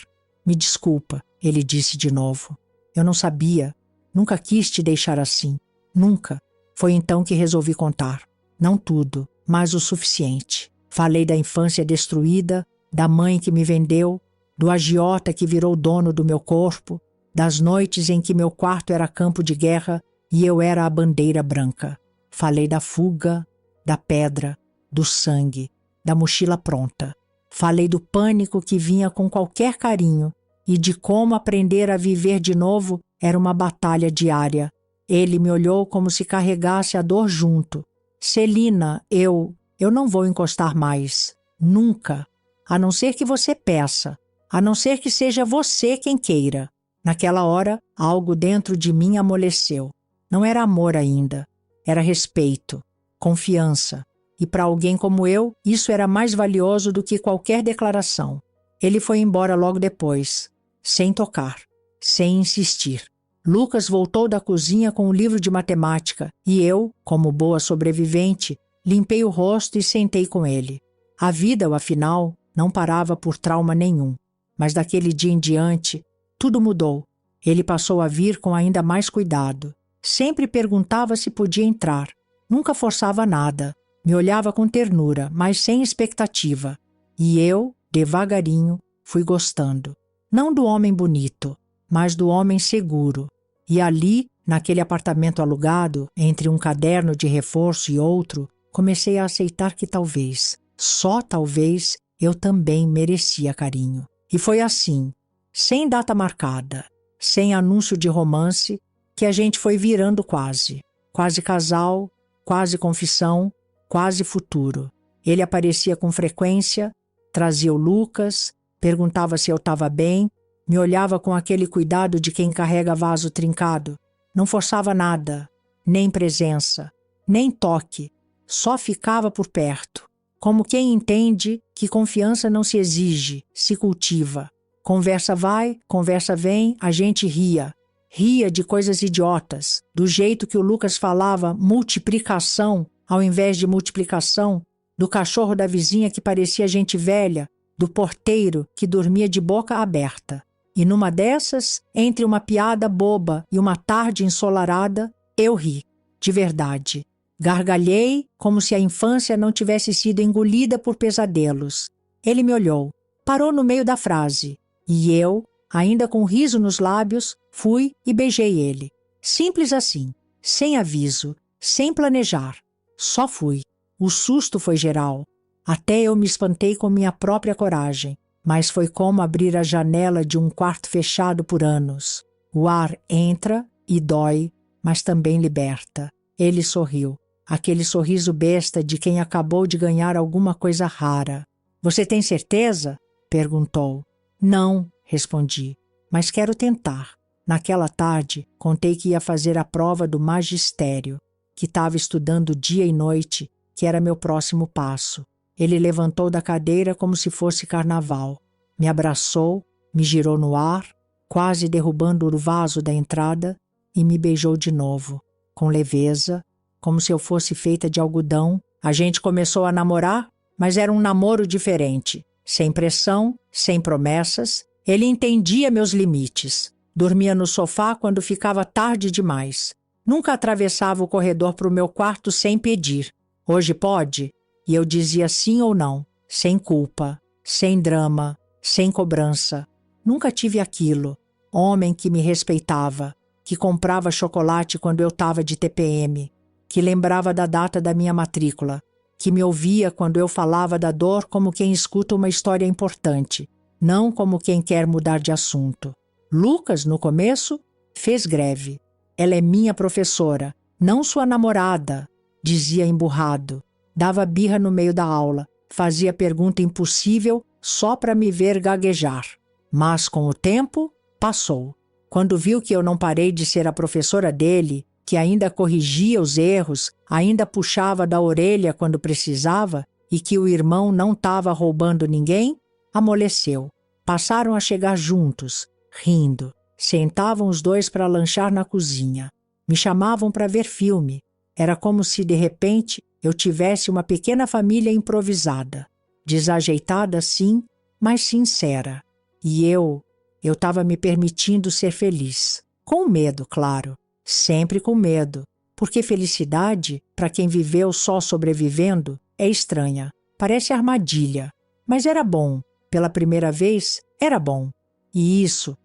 Me desculpa, ele disse de novo. Eu não sabia, nunca quis te deixar assim, nunca. Foi então que resolvi contar. Não tudo, mas o suficiente. Falei da infância destruída, da mãe que me vendeu, do agiota que virou dono do meu corpo, das noites em que meu quarto era campo de guerra e eu era a bandeira branca. Falei da fuga, da pedra, do sangue, da mochila pronta. Falei do pânico que vinha com qualquer carinho e de como aprender a viver de novo era uma batalha diária. Ele me olhou como se carregasse a dor junto. Celina, eu não vou encostar mais. Nunca. A não ser que você peça. A não ser que seja você quem queira. Naquela hora, algo dentro de mim amoleceu. Não era amor ainda. Era respeito, confiança. E para alguém como eu, isso era mais valioso do que qualquer declaração. Ele foi embora logo depois, sem tocar, sem insistir. Lucas voltou da cozinha com um livro de matemática e eu, como boa sobrevivente, limpei o rosto e sentei com ele. A vida, afinal, não parava por trauma nenhum. Mas daquele dia em diante, tudo mudou. Ele passou a vir com ainda mais cuidado. Sempre perguntava se podia entrar. Nunca forçava nada. Me olhava com ternura, mas sem expectativa. E eu, devagarinho, fui gostando. Não do homem bonito, mas do homem seguro. E ali, naquele apartamento alugado, entre um caderno de reforço e outro, comecei a aceitar que talvez, só talvez, eu também merecia carinho. E foi assim, sem data marcada, sem anúncio de romance, que a gente foi virando quase. Quase casal, quase confissão, quase futuro. Ele aparecia com frequência, trazia o Lucas, perguntava se eu estava bem, me olhava com aquele cuidado de quem carrega vaso trincado. Não forçava nada, nem presença, nem toque, só ficava por perto, como quem entende que confiança não se exige, se cultiva. Conversa vai, conversa vem, a gente ria. Ria de coisas idiotas, do jeito que o Lucas falava multiplicação ao invés de multiplicação, do cachorro da vizinha que parecia gente velha, do porteiro que dormia de boca aberta. E numa dessas, entre uma piada boba e uma tarde ensolarada, eu ri, de verdade. Gargalhei como se a infância não tivesse sido engolida por pesadelos. Ele me olhou, parou no meio da frase, e eu, ainda com um riso nos lábios, fui e beijei ele. Simples assim, sem aviso, sem planejar. Só fui. O susto foi geral. Até eu me espantei com minha própria coragem. Mas foi como abrir a janela de um quarto fechado por anos. O ar entra e dói, mas também liberta. Ele sorriu. Aquele sorriso besta de quem acabou de ganhar alguma coisa rara. Você tem certeza? Perguntou. Não, respondi, mas quero tentar. Naquela tarde, contei que ia fazer a prova do magistério, que estava estudando dia e noite, que era meu próximo passo. Ele levantou da cadeira como se fosse carnaval. Me abraçou, me girou no ar, quase derrubando o vaso da entrada, e me beijou de novo, com leveza, como se eu fosse feita de algodão. A gente começou a namorar, mas era um namoro diferente, sem pressão, sem promessas. Ele entendia meus limites. Dormia no sofá quando ficava tarde demais. Nunca atravessava o corredor para o meu quarto sem pedir. Hoje pode? E eu dizia sim ou não, sem culpa, sem drama, sem cobrança. Nunca tive aquilo. Homem que me respeitava, que comprava chocolate quando eu estava de TPM, que lembrava da data da minha matrícula, que me ouvia quando eu falava da dor como quem escuta uma história importante. não como quem quer mudar de assunto. Lucas, no começo, fez greve. Ela é minha professora, não sua namorada, dizia emburrado. Dava birra no meio da aula, fazia pergunta impossível só para me ver gaguejar. Mas com o tempo, passou. Quando viu que eu não parei de ser a professora dele, que ainda corrigia os erros, ainda puxava da orelha quando precisava e que o irmão não estava roubando ninguém, amoleceu. Passaram a chegar juntos, rindo. Sentavam os dois para lanchar na cozinha. Me chamavam para ver filme. Era como se, de repente, eu tivesse uma pequena família improvisada. Desajeitada, sim, mas sincera. E eu estava me permitindo ser feliz. Com medo, claro. Sempre com medo. Porque felicidade, para quem viveu só sobrevivendo, é estranha. Parece armadilha. Mas era bom. Pela primeira vez, era bom. E isso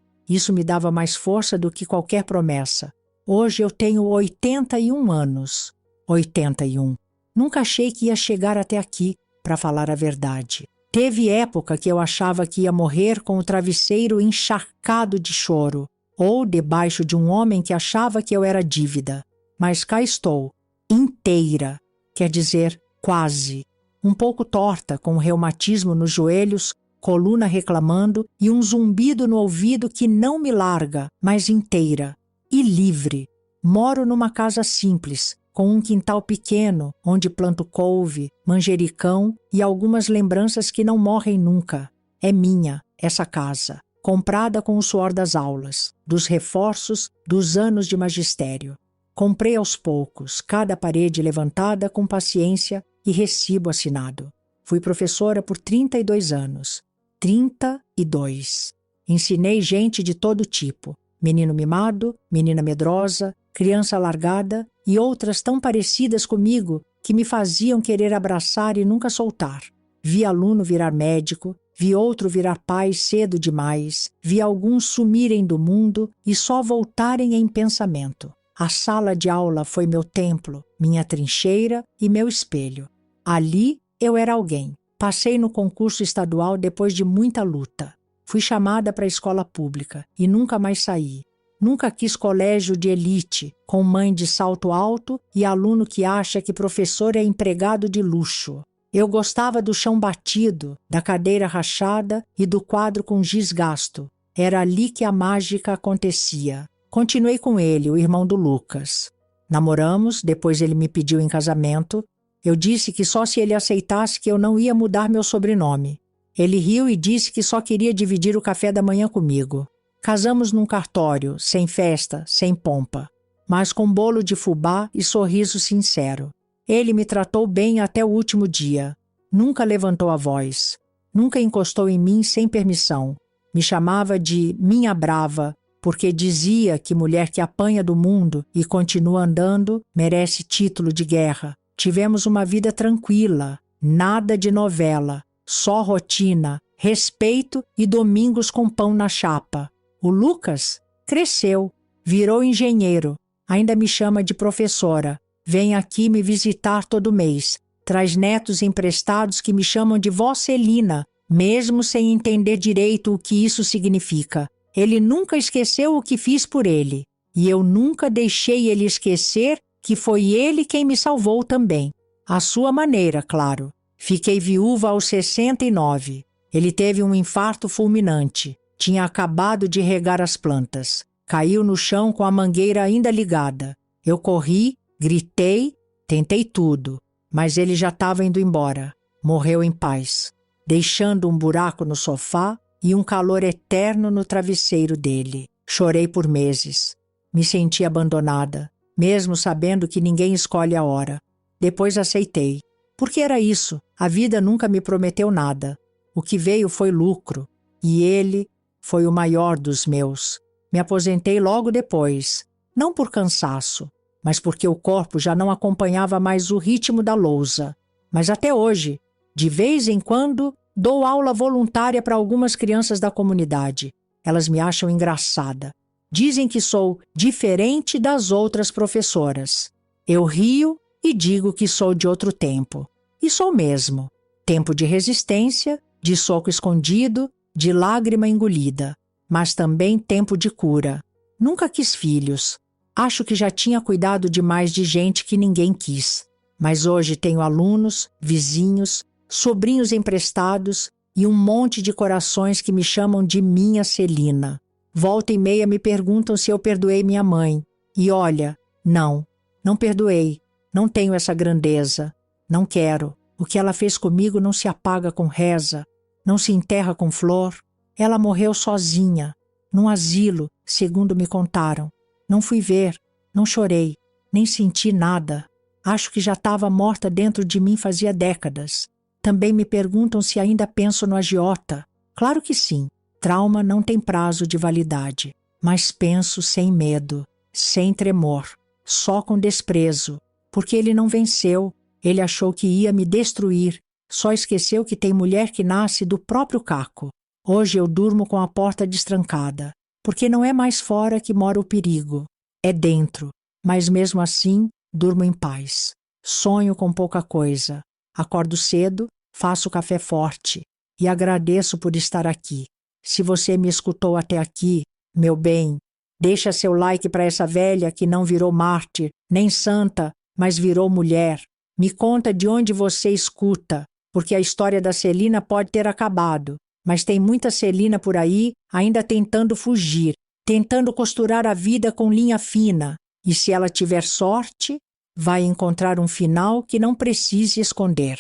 me dava mais força do que qualquer promessa. Hoje eu tenho 81 anos. 81. Nunca achei que ia chegar até aqui, para falar a verdade. Teve época que eu achava que ia morrer com o travesseiro encharcado de choro, ou debaixo de um homem que achava que eu era dívida. Mas cá estou, inteira, quer dizer, quase. Um pouco torta, com reumatismo nos joelhos, coluna reclamando e um zumbido no ouvido que não me larga, mas inteira. E livre. Moro numa casa simples, com um quintal pequeno, onde planto couve, manjericão e algumas lembranças que não morrem nunca. É minha, essa casa, comprada com o suor das aulas, dos reforços, dos anos de magistério. Comprei aos poucos, cada parede levantada com paciência e recibo assinado. Fui professora por 32 anos. 32. Ensinei gente de todo tipo. Menino mimado, menina medrosa, criança largada e outras tão parecidas comigo que me faziam querer abraçar e nunca soltar. Vi aluno virar médico, vi outro virar pai cedo demais, vi alguns sumirem do mundo e só voltarem em pensamento. A sala de aula foi meu templo, minha trincheira e meu espelho. Ali eu era alguém. Passei no concurso estadual depois de muita luta. Fui chamada para a escola pública e nunca mais saí. Nunca quis colégio de elite, com mãe de salto alto e aluno que acha que professor é empregado de luxo. Eu gostava do chão batido, da cadeira rachada e do quadro com giz gasto. Era ali que a mágica acontecia. Continuei com ele, o irmão do Lucas. Namoramos, depois ele me pediu em casamento. Eu disse que só se ele aceitasse que eu não ia mudar meu sobrenome. Ele riu e disse que só queria dividir o café da manhã comigo. Casamos num cartório, sem festa, sem pompa, mas com bolo de fubá e sorriso sincero. Ele me tratou bem até o último dia. Nunca levantou a voz. Nunca encostou em mim sem permissão. Me chamava de minha brava, porque dizia que mulher que apanha do mundo e continua andando merece título de guerra. Tivemos uma vida tranquila, nada de novela, só rotina, respeito e domingos com pão na chapa. O Lucas cresceu, virou engenheiro, ainda me chama de professora. Vem aqui me visitar todo mês. Traz netos emprestados que me chamam de Vó Celina, mesmo sem entender direito o que isso significa. Ele nunca esqueceu o que fiz por ele. E eu nunca deixei ele esquecer que foi ele quem me salvou também. À sua maneira, claro. Fiquei viúva aos 69. Ele teve um infarto fulminante. Tinha acabado de regar as plantas. Caiu no chão com a mangueira ainda ligada. Eu corri, gritei, tentei tudo, mas ele já estava indo embora. Morreu em paz, deixando um buraco no sofá e um calor eterno no travesseiro dele. Chorei por meses. Me senti abandonada, mesmo sabendo que ninguém escolhe a hora. Depois aceitei. Porque era isso, a vida nunca me prometeu nada. O que veio foi lucro, e ele foi o maior dos meus. Me aposentei logo depois, não por cansaço, mas porque o corpo já não acompanhava mais o ritmo da lousa. Mas até hoje, de vez em quando, dou aula voluntária para algumas crianças da comunidade. Elas me acham engraçada. Dizem que sou diferente das outras professoras. Eu rio e digo que sou de outro tempo. E sou mesmo. Tempo de resistência, de soco escondido, de lágrima engolida, mas também tempo de cura. Nunca quis filhos. Acho que já tinha cuidado demais de gente que ninguém quis. Mas hoje tenho alunos, vizinhos, sobrinhos emprestados e um monte de corações que me chamam de minha Celina. Volta e meia me perguntam se eu perdoei minha mãe. E olha, não perdoei. Não tenho essa grandeza. Não quero. O que ela fez comigo não se apaga com reza, não se enterra com flor. Ela morreu sozinha, num asilo, segundo me contaram. Não fui ver, não chorei, nem senti nada. Acho que já estava morta dentro de mim fazia décadas. Também me perguntam se ainda penso no agiota. Claro que sim. Trauma não tem prazo de validade. Mas penso sem medo, sem tremor, só com desprezo. Porque ele não venceu. Ele achou que ia me destruir. Só esqueceu que tem mulher que nasce do próprio caco. Hoje eu durmo com a porta destrancada. Porque não é mais fora que mora o perigo. É dentro. Mas mesmo assim, durmo em paz. Sonho com pouca coisa. Acordo cedo, faço café forte. E agradeço por estar aqui. Se você me escutou até aqui, meu bem, deixa seu like para essa velha que não virou mártir, nem santa, mas virou mulher. Me conta de onde você escuta, porque a história da Celina pode ter acabado, mas tem muita Celina por aí ainda tentando fugir, tentando costurar a vida com linha fina, e se ela tiver sorte, vai encontrar um final que não precise esconder.